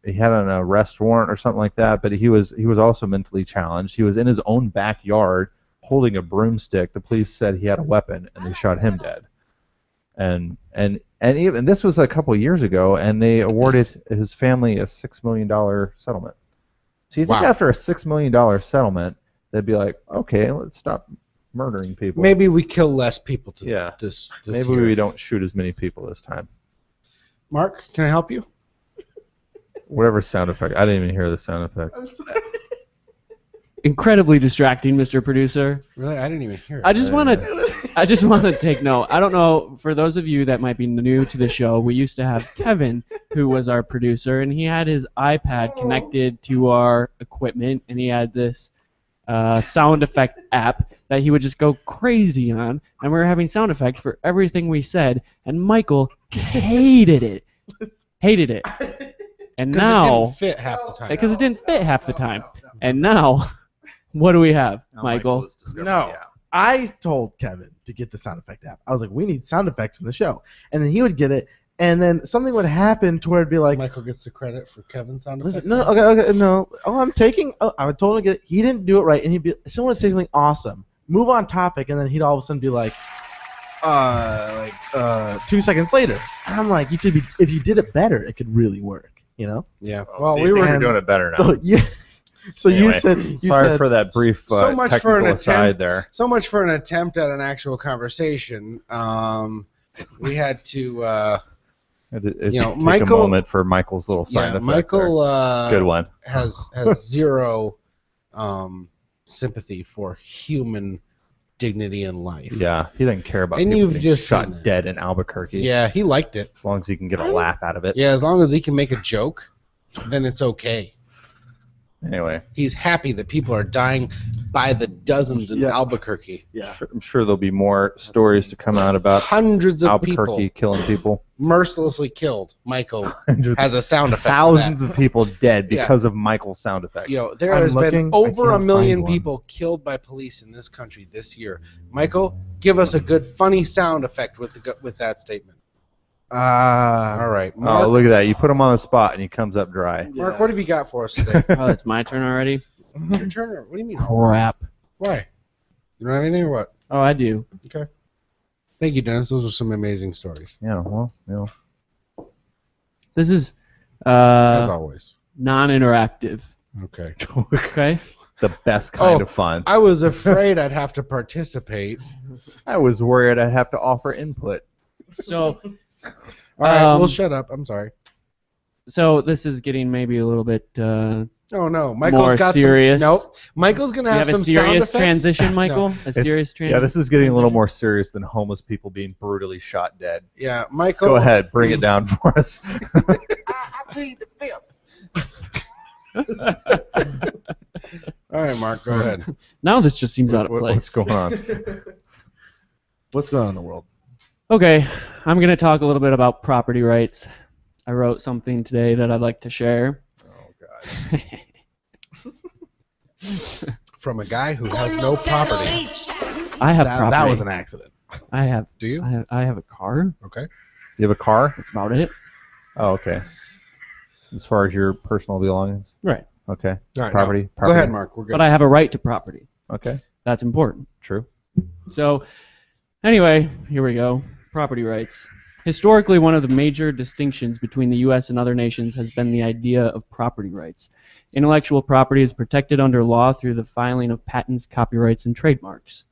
[SPEAKER 3] he had an arrest warrant or something like that, but he was also mentally challenged. He was in his own backyard holding a broomstick. The police said he had a weapon, and they shot him dead. And even this was a couple of years ago, and they awarded his family a $6 million settlement. So you think
[SPEAKER 1] Wow.
[SPEAKER 3] after a $6 million settlement, they'd be like, okay, let's stop murdering people.
[SPEAKER 1] Maybe we kill less people
[SPEAKER 3] Yeah.
[SPEAKER 1] this
[SPEAKER 3] Maybe
[SPEAKER 1] year.
[SPEAKER 3] we don't shoot as many people this time.
[SPEAKER 1] Mark, can I help you?
[SPEAKER 3] Whatever sound effect. I didn't even hear the sound effect.
[SPEAKER 5] Incredibly distracting, Mr. Producer.
[SPEAKER 1] Really? I didn't even hear it.
[SPEAKER 5] I just want to take note. I don't know, for those of you that might be new to the show, we used to have Kevin, who was our producer, and he had his iPad connected to our equipment, and he had this sound effect app that he would just go crazy on, and we were having sound effects for everything we said, and Michael hated it. Hated it. And
[SPEAKER 1] 'Cause
[SPEAKER 5] now,
[SPEAKER 1] it didn't fit half the time.
[SPEAKER 5] because it didn't fit half the time. And now, what do we have, Michael?
[SPEAKER 4] No. I told Kevin to get the sound effect app. I was like, we need sound effects in the show. And then he would get it, and then something would happen to where it'd be like,
[SPEAKER 1] Michael gets the credit for Kevin's sound effects.
[SPEAKER 4] listen, no, okay, no. Oh, I told him to get it. He didn't do it right, and someone would say something awesome, move on topic, and then he'd all of a sudden be like 2 seconds later. And I'm like, if you did it better, it could really work, you know?
[SPEAKER 1] Yeah.
[SPEAKER 3] Well,
[SPEAKER 1] Well, we were
[SPEAKER 3] doing it better now.
[SPEAKER 4] So yeah. So
[SPEAKER 3] Anyway,
[SPEAKER 4] you said
[SPEAKER 3] sorry for that brief
[SPEAKER 1] So much for an
[SPEAKER 3] technical aside
[SPEAKER 1] attempt.
[SPEAKER 3] there.
[SPEAKER 1] so much for an attempt at an actual conversation. We had to.
[SPEAKER 3] Take
[SPEAKER 1] Michael-
[SPEAKER 3] a moment for Michael's little sign effect.
[SPEAKER 1] Michael
[SPEAKER 3] Good one.
[SPEAKER 1] has zero sympathy for human dignity and life.
[SPEAKER 3] Yeah, he doesn't care about
[SPEAKER 1] And
[SPEAKER 3] people
[SPEAKER 1] you've
[SPEAKER 3] getting
[SPEAKER 1] just
[SPEAKER 3] shot
[SPEAKER 1] seen that.
[SPEAKER 3] dead in Albuquerque.
[SPEAKER 1] Yeah, he liked it.
[SPEAKER 3] As long as he can get a laugh out of it.
[SPEAKER 1] Yeah, as long as he can make a joke, then it's okay.
[SPEAKER 3] Anyway,
[SPEAKER 1] He's happy that people are dying by the dozens in
[SPEAKER 4] Yeah.
[SPEAKER 1] Albuquerque.
[SPEAKER 4] Yeah.
[SPEAKER 3] I'm sure there'll be more stories to come out about
[SPEAKER 1] Hundreds of
[SPEAKER 3] Albuquerque
[SPEAKER 1] people
[SPEAKER 3] killing people.
[SPEAKER 1] mercilessly killed. Michael has a sound effect.
[SPEAKER 3] Thousands
[SPEAKER 1] for
[SPEAKER 3] of people dead
[SPEAKER 1] Yeah.
[SPEAKER 3] because of Michael's sound effects.
[SPEAKER 1] that. You know, there
[SPEAKER 4] I'm
[SPEAKER 1] has been
[SPEAKER 4] looking, I
[SPEAKER 1] over a
[SPEAKER 4] can't
[SPEAKER 1] million
[SPEAKER 4] find one.
[SPEAKER 1] people killed by police in this country this year. Michael, give us a good funny sound effect with that statement. All right, Mark.
[SPEAKER 3] Oh, look at that! You put him on the spot, and he comes up dry.
[SPEAKER 1] Mark, what have you got for us today?
[SPEAKER 5] Oh, it's my turn already?
[SPEAKER 1] Your turn. Or what do you mean?
[SPEAKER 5] Crap.
[SPEAKER 1] Why? You don't have anything or what?
[SPEAKER 5] Oh, I do.
[SPEAKER 1] Okay. Thank you, Dennis. Those were some amazing stories,
[SPEAKER 3] Yeah, well,
[SPEAKER 5] This is
[SPEAKER 1] as always.
[SPEAKER 5] non-interactive.
[SPEAKER 1] Okay.
[SPEAKER 5] Okay?
[SPEAKER 3] the best kind
[SPEAKER 1] Oh.
[SPEAKER 3] of fun.
[SPEAKER 1] I was afraid I'd have to participate.
[SPEAKER 3] I was worried I'd have to offer input.
[SPEAKER 5] So,
[SPEAKER 1] All right,
[SPEAKER 5] Um,
[SPEAKER 1] well, shut up. I'm sorry.
[SPEAKER 5] so this is getting maybe a little bit.
[SPEAKER 1] Oh no, Michael's
[SPEAKER 5] More
[SPEAKER 1] got
[SPEAKER 5] serious.
[SPEAKER 1] Some, nope. Michael's gonna
[SPEAKER 5] Do you
[SPEAKER 1] have
[SPEAKER 5] have a
[SPEAKER 1] some
[SPEAKER 5] serious
[SPEAKER 1] sound effects.
[SPEAKER 5] transition, Michael?
[SPEAKER 1] No.
[SPEAKER 5] A serious transition?
[SPEAKER 3] Yeah, this is getting a little more serious than homeless people being brutally shot dead.
[SPEAKER 1] Yeah, Michael.
[SPEAKER 3] Go ahead, bring it down for us.
[SPEAKER 2] I plead the fifth.
[SPEAKER 1] All right, Mark. Go ahead.
[SPEAKER 5] Now this just seems out of
[SPEAKER 3] What's
[SPEAKER 5] place.
[SPEAKER 3] going on?
[SPEAKER 4] What's going on in the world?
[SPEAKER 5] Okay, I'm going to talk a little bit about property rights. I wrote something today that I'd like to share.
[SPEAKER 3] Oh, God.
[SPEAKER 1] From a guy who has no property.
[SPEAKER 5] I have
[SPEAKER 4] That
[SPEAKER 5] property.
[SPEAKER 4] was an accident.
[SPEAKER 5] I have.
[SPEAKER 1] Do you?
[SPEAKER 5] I have a car.
[SPEAKER 1] Okay.
[SPEAKER 3] You have a car?
[SPEAKER 5] That's about it.
[SPEAKER 3] Oh, okay. As far as your personal belongings?
[SPEAKER 5] Right.
[SPEAKER 3] Okay.
[SPEAKER 1] All right.
[SPEAKER 3] Property?
[SPEAKER 1] Go
[SPEAKER 3] Property.
[SPEAKER 1] ahead, Mark. We're good.
[SPEAKER 5] But I have a right to property.
[SPEAKER 3] Okay.
[SPEAKER 5] That's important.
[SPEAKER 3] True.
[SPEAKER 5] So, anyway, here we go. Property rights. Historically, one of the major distinctions between the U.S. and other nations has been the idea of property rights. Intellectual property is protected under law through the filing of patents, copyrights, and trademarks.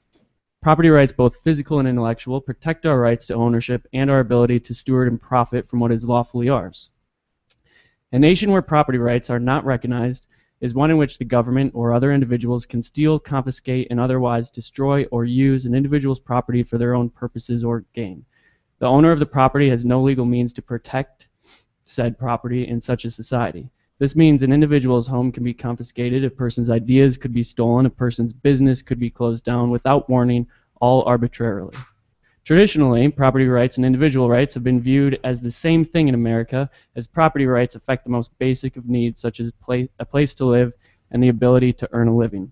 [SPEAKER 5] Property rights, both physical and intellectual, protect our rights to ownership and our ability to steward and profit from what is lawfully ours. A nation where property rights are not recognized is one in which the government or other individuals can steal, confiscate, and otherwise destroy or use an individual's property for their own purposes or gain. The owner of the property has no legal means to protect said property in such a society. This means an individual's home can be confiscated, a person's ideas could be stolen, a person's business could be closed down without warning, all arbitrarily. Traditionally, property rights and individual rights have been viewed as the same thing in America, as property rights affect the most basic of needs, such as a place to live and the ability to earn a living.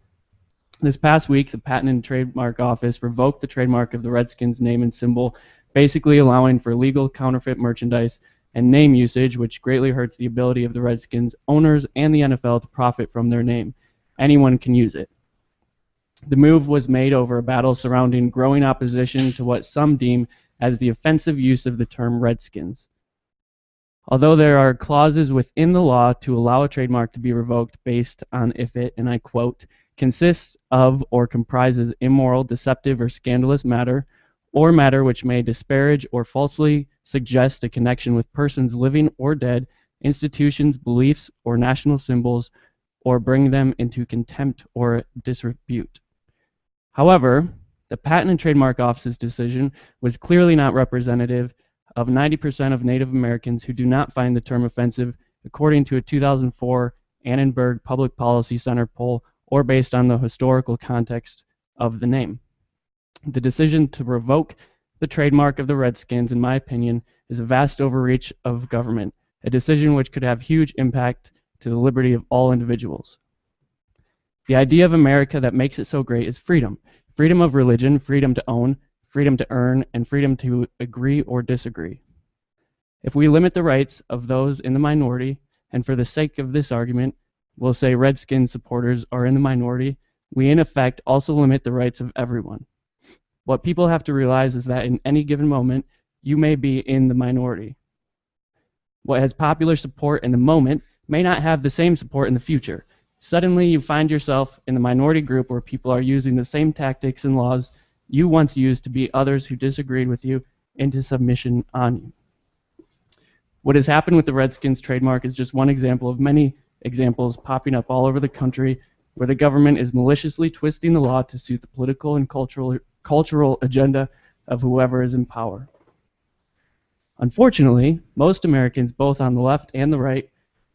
[SPEAKER 5] This past week, the Patent and Trademark Office revoked the trademark of the Redskins name and symbol, basically allowing for legal counterfeit merchandise and name usage, which greatly hurts the ability of the Redskins owners and the NFL to profit from their name. Anyone can use it. The move was made over a battle surrounding growing opposition to what some deem as the offensive use of the term Redskins. Although there are clauses within the law to allow a trademark to be revoked based on if it, and I quote, consists of or comprises immoral, deceptive, or scandalous matter, or matter which may disparage or falsely suggest a connection with persons living or dead, institutions, beliefs, or national symbols, or bring them into contempt or disrepute. However, the Patent and Trademark Office's decision was clearly not representative of 90% of Native Americans who do not find the term offensive, according to a 2004 Annenberg Public Policy Center poll, or based on the historical context of the name. The decision to revoke the trademark of the Redskins, in my opinion, is a vast overreach of government, a decision which could have huge impact to the liberty of all individuals. The idea of America that makes it so great is freedom. Freedom of religion, freedom to own, freedom to earn, and freedom to agree or disagree. If we limit the rights of those in the minority, and for the sake of this argument, we'll say Redskins supporters are in the minority, we in effect also limit the rights of everyone. What people have to realize is that in any given moment, you may be in the minority. What has popular support in the moment may not have the same support in the future. Suddenly, you find yourself in the minority group where people are using the same tactics and laws you once used to beat others who disagreed with you into submission on you. What has happened with the Redskins trademark is just one example of many examples popping up all over the country where the government is maliciously twisting the law to suit the political and cultural agenda of whoever is in power. Unfortunately, most Americans, both on the left and the right,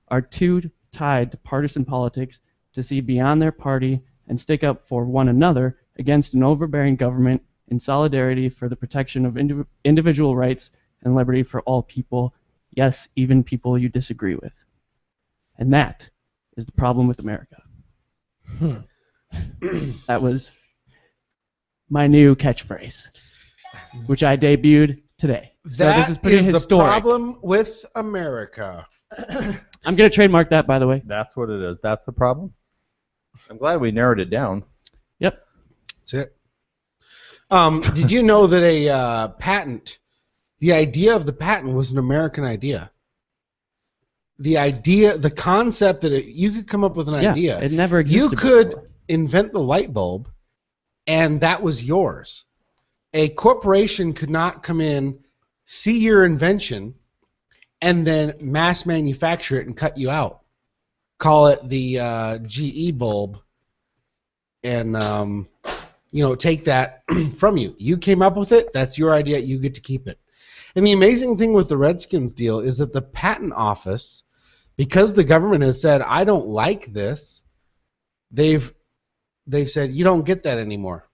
[SPEAKER 5] are too tied to partisan politics to see beyond their party and stick up for one another against an overbearing government in solidarity for the protection of individual rights and liberty for all people, yes, even people you disagree with. And that is the problem with America. That was my new catchphrase, which I debuted today. So
[SPEAKER 1] That
[SPEAKER 5] this is pretty
[SPEAKER 1] is the
[SPEAKER 5] historic.
[SPEAKER 1] problem with America.
[SPEAKER 5] I'm going to trademark that, by the way.
[SPEAKER 3] That's what it is. That's the problem. I'm glad we narrowed it down.
[SPEAKER 5] Yep.
[SPEAKER 1] That's it. Did you know that a patent, the idea of the patent was an American idea? The idea, the concept that you could come up with an
[SPEAKER 5] Yeah,
[SPEAKER 1] idea.
[SPEAKER 5] it never
[SPEAKER 1] You
[SPEAKER 5] existed
[SPEAKER 1] could
[SPEAKER 5] before.
[SPEAKER 1] invent the light bulb, and that was yours. A corporation could not come in, see your invention, and then mass manufacture it and cut you out. Call it the GE bulb, and take that from you. You came up with it. That's your idea. You get to keep it. And the amazing thing with the Redskins deal is that the patent office, because the government has said, I don't like this, they've said, you don't get that anymore.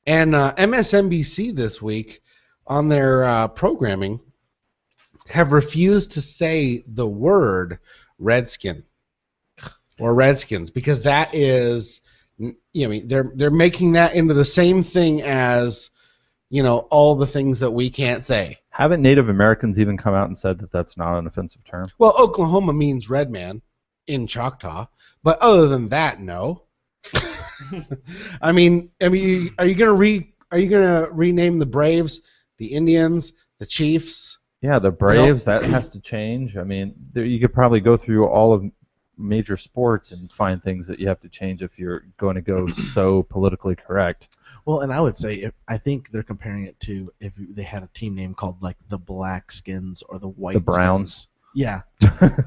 [SPEAKER 1] And MSNBC this week on their programming have refused to say the word Redskin or Redskins, because that is, they're making that into the same thing as, all the things that we can't say.
[SPEAKER 3] Haven't Native Americans even come out and said that that's not an offensive term?
[SPEAKER 1] Well, Oklahoma means red man in Choctaw, but other than that, no. I mean, are you gonna rename the Braves, the Indians, the Chiefs?
[SPEAKER 3] Yeah, the Braves, that has to change. I mean, you could probably go through all of major sports and find things that you have to change if you're going to go so politically correct.
[SPEAKER 4] Well, and I would say, I think they're comparing it to if they had a team name called like the Black Skins or the White
[SPEAKER 3] The Browns.
[SPEAKER 4] Skins. Yeah.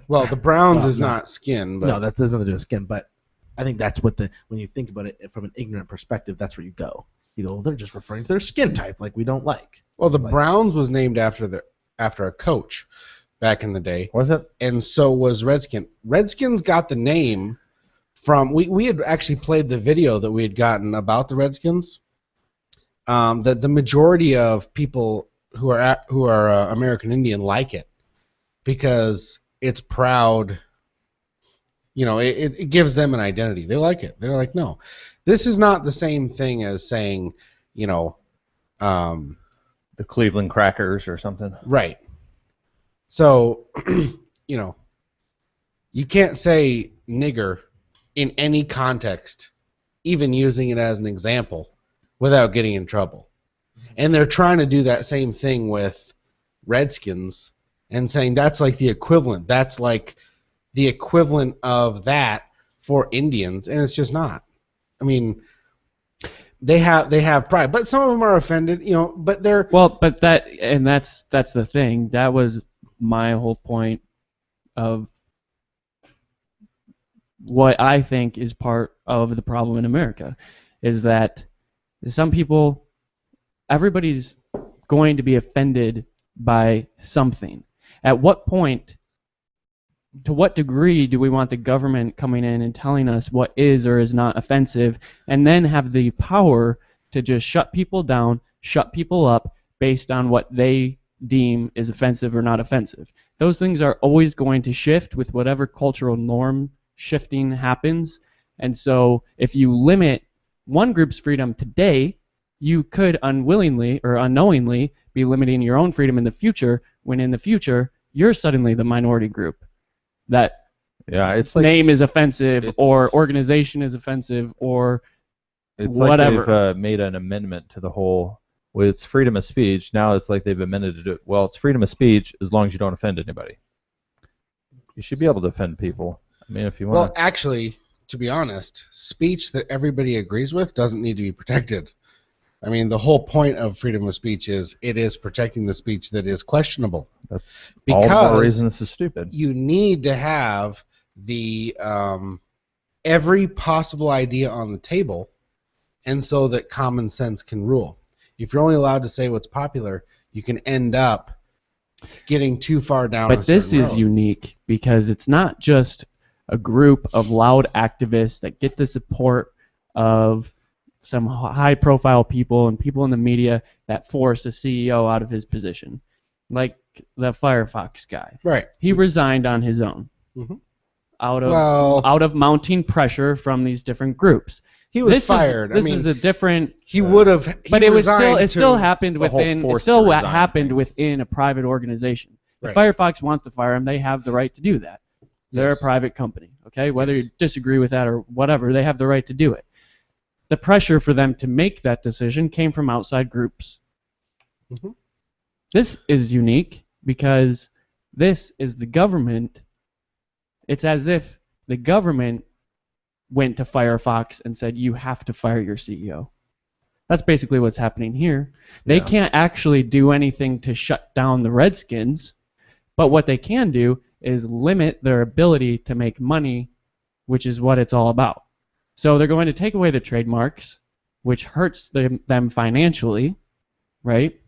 [SPEAKER 1] Well, the Browns
[SPEAKER 4] Well,
[SPEAKER 1] is
[SPEAKER 4] no.
[SPEAKER 1] not skin, but
[SPEAKER 4] No, that doesn't have to do with skin, but I think that's what when you think about it from an ignorant perspective, that's where you go. You go, they're just referring to their skin type, like we don't like.
[SPEAKER 1] well, the
[SPEAKER 4] Like-
[SPEAKER 1] Browns was named after a coach back in the day,
[SPEAKER 3] Was it?
[SPEAKER 1] and so was Redskin. Redskins got the name from we had actually played the video that we had gotten about the Redskins. That the majority of people who are American Indian like it because it's proud. It gives them an identity. They like it. They're like, no, this is not the same thing as saying,
[SPEAKER 3] The Cleveland Crackers or something.
[SPEAKER 1] right. So, you can't say nigger in any context, even using it as an example, without getting in trouble. And they're trying to do that same thing with Redskins and saying that's like the equivalent. That's like the equivalent of that for Indians, and it's just not. I mean, they have pride, but some of them are offended, but they're
[SPEAKER 5] Well, but that's the thing. That was my whole point of what I think is part of the problem in America, is that some people, everybody's going to be offended by something. At what point, to what degree do we want the government coming in and telling us what is or is not offensive, and then have the power to just shut people down, shut people up based on what they deem is offensive or not offensive? Those things are always going to shift with whatever cultural norm shifting happens. And so if you limit one group's freedom today, you could unwillingly or unknowingly be limiting your own freedom in the future, when in the future you're suddenly the minority group. That
[SPEAKER 3] Yeah, it's like
[SPEAKER 5] name is offensive,
[SPEAKER 3] it's-
[SPEAKER 5] or organization is offensive, or
[SPEAKER 3] it's
[SPEAKER 5] whatever.
[SPEAKER 3] like they've made an amendment to the whole. Well, it's freedom of speech. Now it's like they've amended it. Well, it's freedom of speech as long as you don't offend anybody. You should be able to offend people. I mean, if you
[SPEAKER 1] well,
[SPEAKER 3] want.
[SPEAKER 1] actually, to be honest, speech that everybody agrees with doesn't need to be protected. I mean, the whole point of freedom of speech is it is protecting the speech that is questionable.
[SPEAKER 3] That's all the more
[SPEAKER 1] because
[SPEAKER 3] reason this is stupid.
[SPEAKER 1] You need to have the every possible idea on the table, and so that common sense can rule. If you're only allowed to say what's popular, you can end up getting too far down.
[SPEAKER 5] But
[SPEAKER 1] a
[SPEAKER 5] this
[SPEAKER 1] certain
[SPEAKER 5] is
[SPEAKER 1] road.
[SPEAKER 5] unique because it's not just a group of loud activists that get the support of some high-profile people and people in the media that force a CEO out of his position, like the Firefox guy.
[SPEAKER 1] Right.
[SPEAKER 5] He resigned on his own,
[SPEAKER 1] Mhm.
[SPEAKER 5] out
[SPEAKER 1] Well,
[SPEAKER 5] of mounting pressure from these different groups.
[SPEAKER 1] he was
[SPEAKER 5] This
[SPEAKER 1] fired.
[SPEAKER 5] This
[SPEAKER 1] I mean,
[SPEAKER 5] is a different.
[SPEAKER 1] he would have.
[SPEAKER 5] But it was still happened
[SPEAKER 3] the whole
[SPEAKER 5] within. It
[SPEAKER 3] forced
[SPEAKER 5] still
[SPEAKER 3] to resign
[SPEAKER 5] happened
[SPEAKER 3] thing.
[SPEAKER 5] within a private organization. If
[SPEAKER 1] Right.
[SPEAKER 5] Firefox wants to fire him, they have the right to do that. They're
[SPEAKER 1] Yes.
[SPEAKER 5] a private company, okay? Whether
[SPEAKER 1] Yes.
[SPEAKER 5] you disagree with that or whatever, they have the right to do it. The pressure for them to make that decision came from outside groups.
[SPEAKER 1] Mhm.
[SPEAKER 5] This is unique because this is the government. It's as if the government went to Firefox and said, you have to fire your CEO. That's basically what's happening here. They
[SPEAKER 3] Yeah.
[SPEAKER 5] can't actually do anything to shut down the Redskins, but what they can do is limit their ability to make money, which is what it's all about. So they're going to take away the trademarks, which hurts them financially, right?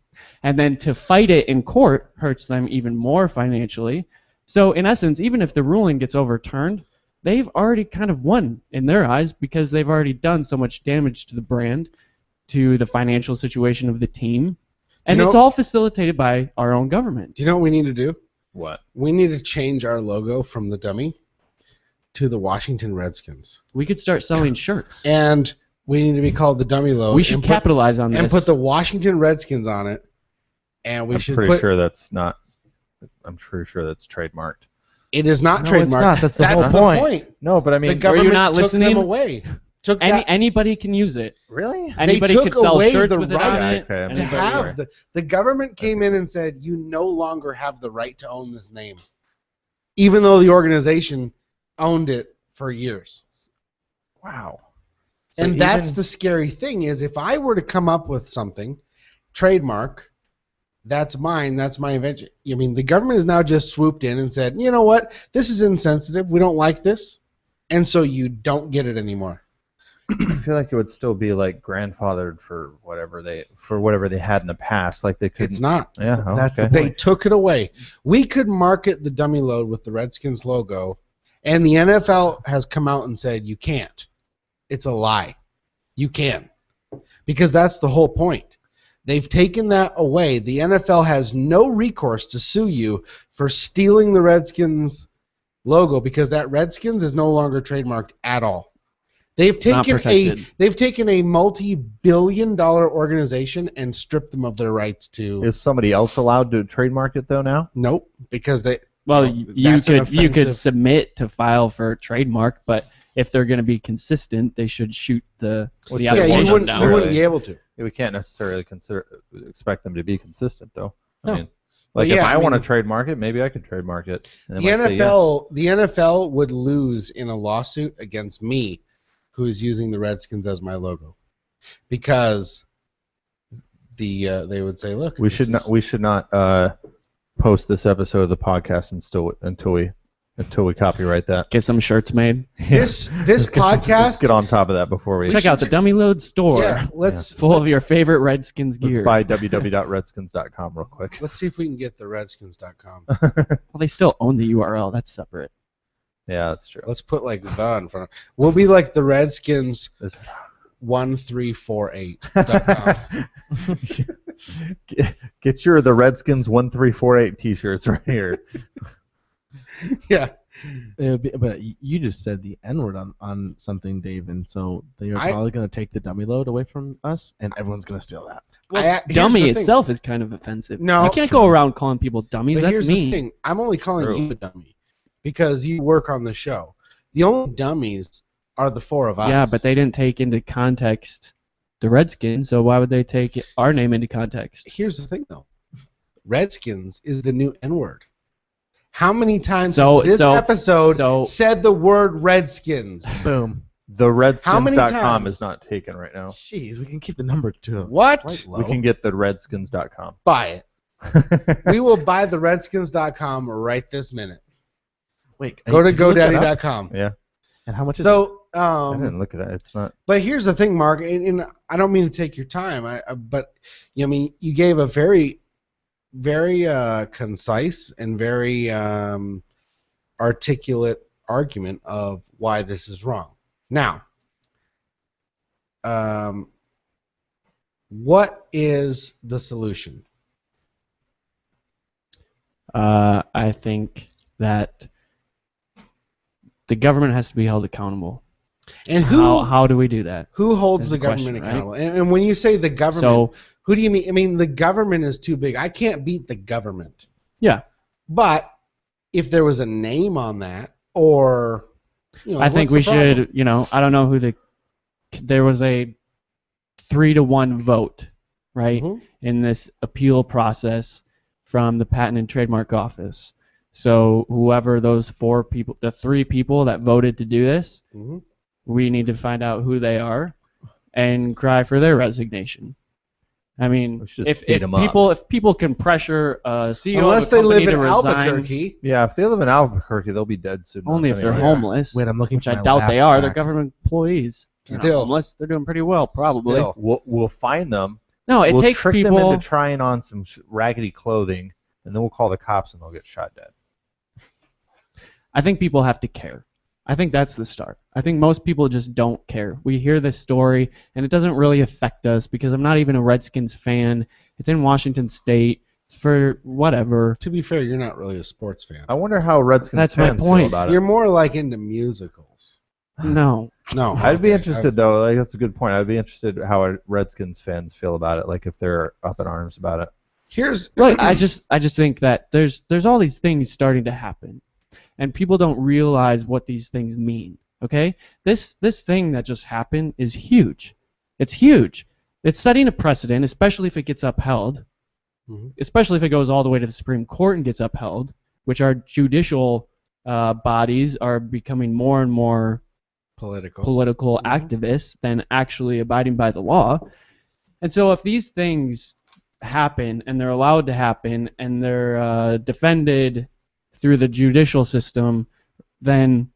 [SPEAKER 5] And then to fight it in court hurts them even more financially. So in essence, even if the ruling gets overturned, they've already kind of won in their eyes because they've already done so much damage to the brand, to the financial situation of the team. And it's all facilitated by our own government.
[SPEAKER 1] Do you know what we need to do?
[SPEAKER 3] What?
[SPEAKER 1] We need to change our logo from the dummy to the Washington Redskins,
[SPEAKER 5] We could start selling shirts.
[SPEAKER 1] and we need to be called the Dummy Load.
[SPEAKER 5] We should capitalize on this.
[SPEAKER 1] and put the Washington Redskins on it, and we
[SPEAKER 3] I'm
[SPEAKER 1] should
[SPEAKER 3] pretty
[SPEAKER 1] put.
[SPEAKER 3] sure that's not. I'm pretty sure that's trademarked.
[SPEAKER 1] It is not
[SPEAKER 4] No,
[SPEAKER 1] trademarked.
[SPEAKER 4] it's not. That's the whole point.
[SPEAKER 3] No, but I mean,
[SPEAKER 1] The government
[SPEAKER 5] not
[SPEAKER 1] took
[SPEAKER 5] listening?
[SPEAKER 1] them away. Took that
[SPEAKER 5] Anybody can use it.
[SPEAKER 3] really?
[SPEAKER 5] Anybody
[SPEAKER 1] took
[SPEAKER 5] could sell
[SPEAKER 1] away
[SPEAKER 5] shirts
[SPEAKER 1] the
[SPEAKER 5] with it
[SPEAKER 1] right
[SPEAKER 5] on it.
[SPEAKER 3] Okay, I'm
[SPEAKER 1] to
[SPEAKER 3] sorry.
[SPEAKER 5] Anybody-
[SPEAKER 1] have the government came in and said you no longer have the right to own this name, even though the organization owned it for years.
[SPEAKER 3] Wow. So
[SPEAKER 1] And that's
[SPEAKER 3] even-
[SPEAKER 1] the scary thing is if I were to come up with something, trademark, that's mine, that's my invention. I mean, the government has now just swooped in and said, you know what, this is insensitive, we don't like this, and so you don't get it anymore.
[SPEAKER 3] I feel like it would still be like grandfathered for whatever they had in the past. Like they could.
[SPEAKER 1] It's not.
[SPEAKER 3] Yeah. Oh,
[SPEAKER 4] That's the
[SPEAKER 3] okay.
[SPEAKER 1] They took it away. We could market the Dummy Load with the Redskins logo, and the NFL has come out and said you can't. It's a lie. You can. Because that's the whole point. They've taken that away. The NFL has no recourse to sue you for stealing the Redskins logo because that Redskins is no longer trademarked at all. They've
[SPEAKER 5] not
[SPEAKER 1] taken a multi-billion-dollar organization and stripped them of their rights to.
[SPEAKER 3] Is somebody else allowed to trademark it though now?
[SPEAKER 1] Nope, because they.
[SPEAKER 5] Well,
[SPEAKER 1] Well,
[SPEAKER 5] you
[SPEAKER 1] that's an
[SPEAKER 5] could
[SPEAKER 1] offensive-
[SPEAKER 5] submit to file for a trademark, but if they're going to be consistent, they should shoot the
[SPEAKER 3] Which
[SPEAKER 1] Yeah,
[SPEAKER 5] application
[SPEAKER 1] you wouldn't,
[SPEAKER 5] down.
[SPEAKER 1] you wouldn't be able to.
[SPEAKER 3] We can't necessarily expect them to be consistent though. I
[SPEAKER 1] No.
[SPEAKER 3] mean, like
[SPEAKER 1] Well,
[SPEAKER 3] if
[SPEAKER 1] yeah,
[SPEAKER 3] I
[SPEAKER 1] I
[SPEAKER 3] want to
[SPEAKER 1] mean-
[SPEAKER 3] trademark it, maybe I could trademark it. And
[SPEAKER 1] The
[SPEAKER 3] they might say yes.
[SPEAKER 1] NFL would lose in a lawsuit against me, who is using the Redskins as my logo, because they would say, look,
[SPEAKER 3] We
[SPEAKER 1] this
[SPEAKER 3] should
[SPEAKER 1] is-
[SPEAKER 3] not. We should not post this episode of the podcast until we copyright that.
[SPEAKER 5] Get some shirts made.
[SPEAKER 1] This
[SPEAKER 3] Let's
[SPEAKER 1] podcast.
[SPEAKER 3] get on top of that before we
[SPEAKER 5] Check out the Dummy Load store.
[SPEAKER 1] Yeah, let's
[SPEAKER 5] Full of your favorite Redskins
[SPEAKER 3] let's
[SPEAKER 5] gear.
[SPEAKER 3] buy www.redskins.com real quick.
[SPEAKER 1] let's see if we can get the Redskins.com.
[SPEAKER 5] Well, they still own the URL. That's separate.
[SPEAKER 3] Yeah, that's true.
[SPEAKER 1] Let's put like the in front of. We'll be like the Redskins
[SPEAKER 3] Is-
[SPEAKER 1] 1348.com.
[SPEAKER 3] Get your the Redskins 1348 t-shirts right here.
[SPEAKER 1] Yeah.
[SPEAKER 4] It would be, but you just said the N word on something, Dave, and so they are
[SPEAKER 1] I-
[SPEAKER 4] probably going to take the dummy load away from us, and everyone's going to steal that.
[SPEAKER 5] Well,
[SPEAKER 1] here's
[SPEAKER 5] dummy
[SPEAKER 1] the thing.
[SPEAKER 5] itself is kind of offensive.
[SPEAKER 1] No.
[SPEAKER 5] You can't go around calling people dummies.
[SPEAKER 1] But
[SPEAKER 5] That's
[SPEAKER 1] here's
[SPEAKER 5] me.
[SPEAKER 1] the thing. I'm only calling
[SPEAKER 3] True.
[SPEAKER 1] you a dummy because you work on the show. The only dummies are the four of us.
[SPEAKER 5] Yeah, but they didn't take into context the Redskins, so why would they take our name into context?
[SPEAKER 1] Here's the thing, though. Redskins is the new N-word. How many times
[SPEAKER 5] So-
[SPEAKER 1] has this
[SPEAKER 5] so-
[SPEAKER 1] episode
[SPEAKER 5] so-
[SPEAKER 1] said the word Redskins?
[SPEAKER 4] Boom.
[SPEAKER 1] How many
[SPEAKER 3] TheRedskins.com
[SPEAKER 1] times?
[SPEAKER 3] is not taken right now.
[SPEAKER 4] Jeez, we can keep the number to
[SPEAKER 1] What?
[SPEAKER 4] quite low.
[SPEAKER 3] We can get TheRedskins.com.
[SPEAKER 1] Buy it. We will buy the Redskins.com right this minute.
[SPEAKER 4] Wait.
[SPEAKER 1] Go to
[SPEAKER 4] did you look that up?
[SPEAKER 1] GoDaddy.com.
[SPEAKER 3] Yeah,
[SPEAKER 4] And how much is it?
[SPEAKER 1] So,
[SPEAKER 3] I didn't look at it. It's not.
[SPEAKER 1] but here's the thing, Mark, and I don't mean to take your time, but I mean you gave a very, very concise and very articulate argument of why this is wrong. Now, what is the solution?
[SPEAKER 5] I think that the government has to be held accountable.
[SPEAKER 1] And
[SPEAKER 5] How do we do that?
[SPEAKER 1] who holds
[SPEAKER 5] Is
[SPEAKER 1] the
[SPEAKER 5] the question,
[SPEAKER 1] government
[SPEAKER 5] right?
[SPEAKER 1] accountable? And when you say the government,
[SPEAKER 5] So
[SPEAKER 1] who do you mean? I mean, the government is too big. I can't beat the government.
[SPEAKER 5] yeah,
[SPEAKER 1] But if there was a name on that, or
[SPEAKER 5] I think we should. I don't know who there was a 3-1 vote, right,
[SPEAKER 1] Mhm.
[SPEAKER 5] in this appeal process from the Patent and Trademark Office. So whoever those 4 people, the 3 people that voted to do this,
[SPEAKER 1] Mhm.
[SPEAKER 5] we need to find out who they are and cry for their resignation. I mean,
[SPEAKER 3] We should
[SPEAKER 5] if
[SPEAKER 3] just beat 'em up.
[SPEAKER 5] if people can pressure a CEO
[SPEAKER 1] Unless
[SPEAKER 5] of a
[SPEAKER 1] they live
[SPEAKER 5] company
[SPEAKER 1] in
[SPEAKER 5] to resign,
[SPEAKER 1] Albuquerque.
[SPEAKER 3] Yeah, if they live in Albuquerque, they'll be dead soon.
[SPEAKER 5] only if they're
[SPEAKER 3] anyway.
[SPEAKER 5] homeless,
[SPEAKER 4] Wait, I'm looking
[SPEAKER 5] which
[SPEAKER 4] for
[SPEAKER 5] I
[SPEAKER 4] my
[SPEAKER 5] doubt
[SPEAKER 4] laugh
[SPEAKER 5] they are. They're
[SPEAKER 4] track.
[SPEAKER 5] government employees. They're not
[SPEAKER 1] Still.
[SPEAKER 5] homeless. They're doing pretty well, probably.
[SPEAKER 1] Still.
[SPEAKER 3] We'll find them.
[SPEAKER 5] No, it
[SPEAKER 3] we'll
[SPEAKER 5] takes
[SPEAKER 3] trick
[SPEAKER 5] people.
[SPEAKER 3] them into trying on some raggedy clothing, and then we'll call the cops, and they'll get shot dead.
[SPEAKER 5] I think people have to care. I think that's the start. I think most people just don't care. We hear this story, and it doesn't really affect us because I'm not even a Redskins fan. It's in Washington State. It's for whatever.
[SPEAKER 1] To be fair, you're not really a sports fan.
[SPEAKER 3] I wonder how Redskins
[SPEAKER 5] That's my
[SPEAKER 3] fans
[SPEAKER 5] point.
[SPEAKER 3] feel about
[SPEAKER 1] You're
[SPEAKER 3] it.
[SPEAKER 1] more like into musicals.
[SPEAKER 5] No.
[SPEAKER 1] No.
[SPEAKER 3] I'd be
[SPEAKER 1] okay.
[SPEAKER 3] interested though. Like that's a good point. I'd be interested how Redskins fans feel about it. Like if they're up in arms about it.
[SPEAKER 1] Here's
[SPEAKER 5] Look, I just think that there's all these things starting to happen, and people don't realize what these things mean. Okay, this thing that just happened is huge. It's huge. It's setting a precedent, especially if it gets upheld.
[SPEAKER 1] Mhm.
[SPEAKER 5] Especially if it goes all the way to the Supreme Court and gets upheld, which our judicial bodies are becoming more and more political activists than actually abiding by the law. And so if these things happen and they're allowed to happen and they're defended through the judicial system, then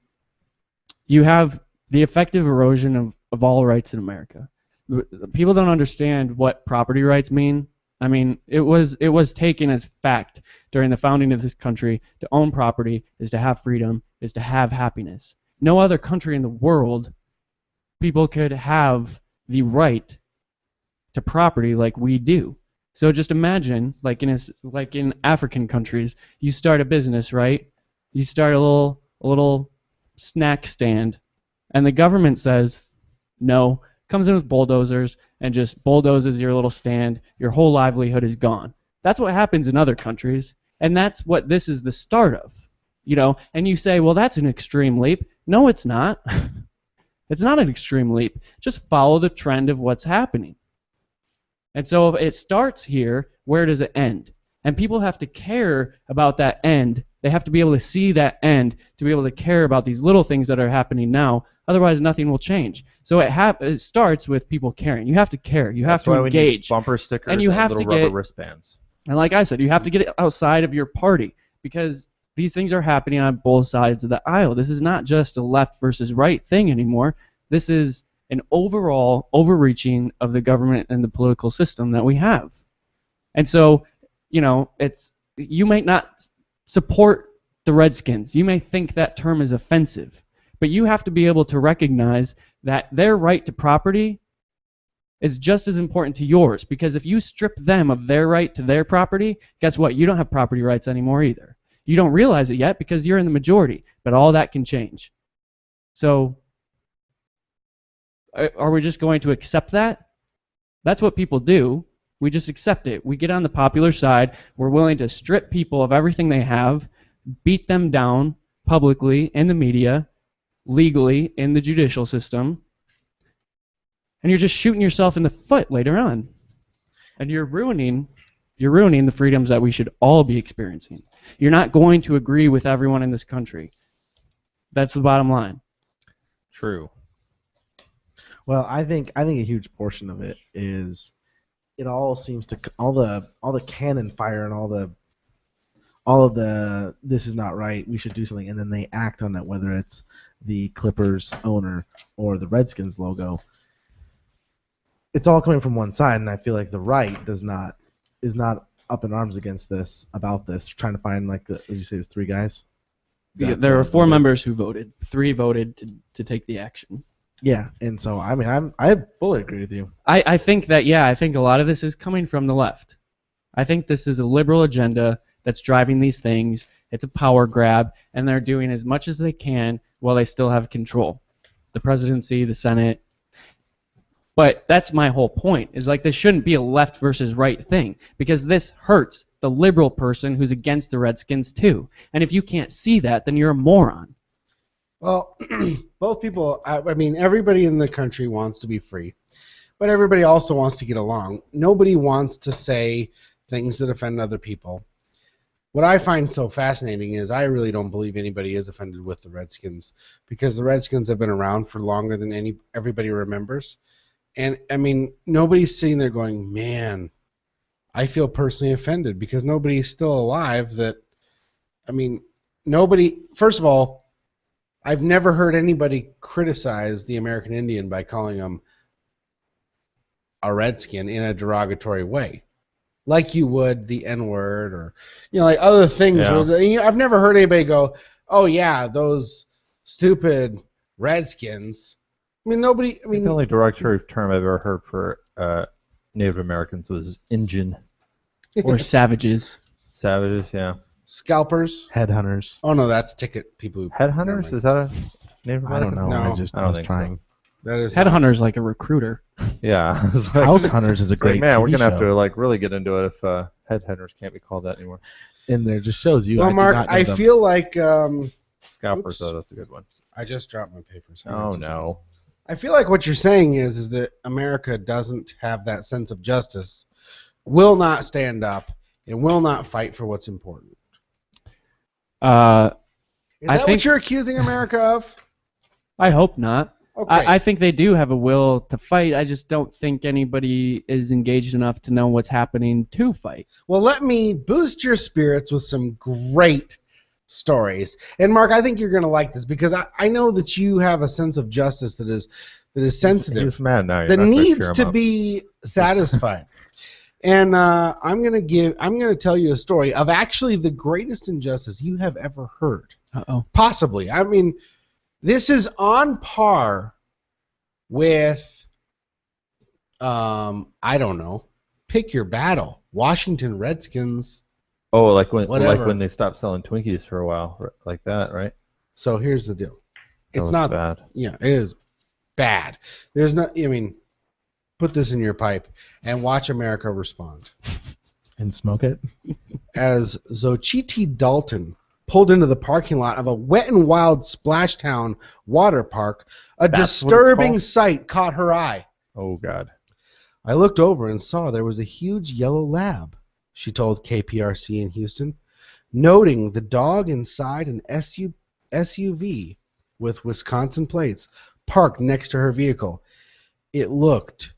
[SPEAKER 5] you have the effective erosion of all rights in America. People don't understand what property rights mean. I mean, it was taken as fact during the founding of this country to own property is to have freedom, is to have happiness. No other country in the world, people could have the right to property like we do. So just imagine, like in African countries, you start a business, right? You start a little snack stand, and the government says, no, comes in with bulldozers and just bulldozes your little stand. Your whole livelihood is gone. That's what happens in other countries, and that's what this is the start of. And you say, well, that's an extreme leap. No, it's not. It's not an extreme leap. Just follow the trend of what's happening. And so if it starts here, where does it end? And people have to care about that end. They have to be able to see that end to be able to care about these little things that are happening now. Otherwise, nothing will change. So it starts with people caring. You have to care. You have
[SPEAKER 3] That's
[SPEAKER 5] to
[SPEAKER 3] why we need
[SPEAKER 5] engage.
[SPEAKER 3] bumper stickers
[SPEAKER 5] And you have
[SPEAKER 3] little
[SPEAKER 5] to
[SPEAKER 3] rubber
[SPEAKER 5] get-
[SPEAKER 3] wristbands.
[SPEAKER 5] And like I said, you have to get it outside of your party because these things are happening on both sides of the aisle. This is not just a left versus right thing anymore. This is an overall overreaching of the government and the political system that we have. And so, you may not support the Redskins. You may think that term is offensive, but you have to be able to recognize that their right to property is just as important to yours, because if you strip them of their right to their property, guess what? You don't have property rights anymore either. You don't realize it yet because you're in the majority, but all that can change. So are we just going to accept that? That's what people do. We just accept it. We get on the popular side. We're willing to strip people of everything they have, beat them down publicly in the media, legally in the judicial system, and you're just shooting yourself in the foot later on. And you're ruining the freedoms that we should all be experiencing. You're not going to agree with everyone in this country. That's the bottom line.
[SPEAKER 3] True.
[SPEAKER 4] Well, I think a huge portion of it is it all seems to all the cannon fire and all of the this is not right, we should do something, and then they act on it, whether it's the Clippers owner or the Redskins logo. It's all coming from one side, and I feel like the right is not up in arms against this, about this, trying to find, like, what did you say, there's 3 guys?
[SPEAKER 5] There were 4 members who voted. 3 voted to take the action.
[SPEAKER 4] Yeah, and so I mean I fully agree with you.
[SPEAKER 5] I think that, I think a lot of this is coming from the left. I think this is a liberal agenda that's driving these things. It's a power grab, and they're doing as much as they can while they still have control. The presidency, the Senate. But that's my whole point, is like this shouldn't be a left versus right thing, because this hurts the liberal person who's against the Redskins too. And if you can't see that, then you're a moron.
[SPEAKER 1] Well, both people, I mean, everybody in the country wants to be free, but everybody also wants to get along. Nobody wants to say things that offend other people. What I find so fascinating is I really don't believe anybody is offended with the Redskins, because the Redskins have been around for longer than everybody remembers. And, I mean, nobody's sitting there going, man, I feel personally offended, because nobody's still alive that, I mean, nobody, first of all, I've never heard anybody criticize the American Indian by calling them a Redskin in a derogatory way, like you would the N-word or, like other things.
[SPEAKER 3] Yeah.
[SPEAKER 1] I've never heard anybody go, oh, yeah, those stupid Redskins. I mean, nobody. I mean,
[SPEAKER 3] the only derogatory term I've ever heard for Native Americans was Injun.
[SPEAKER 5] Or savages.
[SPEAKER 3] Savages, yeah.
[SPEAKER 1] Scalpers.
[SPEAKER 4] Headhunters.
[SPEAKER 1] Oh no, that's ticket people.
[SPEAKER 3] Headhunters? Is that a Native American?
[SPEAKER 4] I don't know.
[SPEAKER 1] No,
[SPEAKER 4] I
[SPEAKER 3] I don't
[SPEAKER 4] was
[SPEAKER 3] think
[SPEAKER 4] trying.
[SPEAKER 1] That is not-
[SPEAKER 5] Headhunter's like a recruiter.
[SPEAKER 3] Yeah. It's like-
[SPEAKER 4] House Hunters is a
[SPEAKER 3] it's like,
[SPEAKER 4] great
[SPEAKER 3] man,
[SPEAKER 4] TV
[SPEAKER 3] we're gonna have
[SPEAKER 4] show.
[SPEAKER 3] to like really get into it if headhunters can't be called that anymore.
[SPEAKER 4] And there just shows you.
[SPEAKER 1] Well,
[SPEAKER 4] I do
[SPEAKER 1] Mark,
[SPEAKER 4] not know
[SPEAKER 1] I
[SPEAKER 4] them.
[SPEAKER 1] feel like
[SPEAKER 3] Scalpers,
[SPEAKER 1] Oops.
[SPEAKER 3] though, that's a good one.
[SPEAKER 1] I just dropped my papers.
[SPEAKER 3] Oh no.
[SPEAKER 1] I feel like what you're saying is that America doesn't have that sense of justice, will not stand up, and will not fight for what's important. Is
[SPEAKER 5] I
[SPEAKER 1] that
[SPEAKER 5] think-
[SPEAKER 1] what you're accusing America of?
[SPEAKER 5] I hope not.
[SPEAKER 1] Okay.
[SPEAKER 5] I think they do have a will to fight. I just don't think anybody is engaged enough to know what's happening to fight.
[SPEAKER 1] Well, let me boost your spirits with some great stories. And Mark, I think you're going to like this, because I know that you have a sense of justice that is sensitive,
[SPEAKER 3] He's mad now. You're
[SPEAKER 1] that
[SPEAKER 3] not gonna
[SPEAKER 1] needs
[SPEAKER 3] cheer him
[SPEAKER 1] to
[SPEAKER 3] up.
[SPEAKER 1] be satisfied. And I'm going to tell you a story of actually the greatest injustice you have ever heard.
[SPEAKER 5] Uh-oh.
[SPEAKER 1] Possibly. I mean, this is on par with, I don't know, pick your battle. Washington Redskins.
[SPEAKER 3] Oh, like when
[SPEAKER 1] Whatever.
[SPEAKER 3] they stopped selling Twinkies for a while, like that, right?
[SPEAKER 1] So here's the deal.
[SPEAKER 3] That
[SPEAKER 1] It's
[SPEAKER 3] was
[SPEAKER 1] not
[SPEAKER 3] bad.
[SPEAKER 1] Yeah, it is bad. There's no. I mean, put this in your pipe and watch America respond.
[SPEAKER 4] And smoke it.
[SPEAKER 1] As Xochitl Dalton pulled into the parking lot of a Wet and Wild Splashtown water park, a
[SPEAKER 3] That's what it's
[SPEAKER 1] disturbing
[SPEAKER 3] called?
[SPEAKER 1] sight caught her eye.
[SPEAKER 3] Oh God.
[SPEAKER 1] I looked over and saw there was a huge yellow lab, she told KPRC in Houston, noting the dog inside an SUV with Wisconsin plates parked next to her vehicle. It looked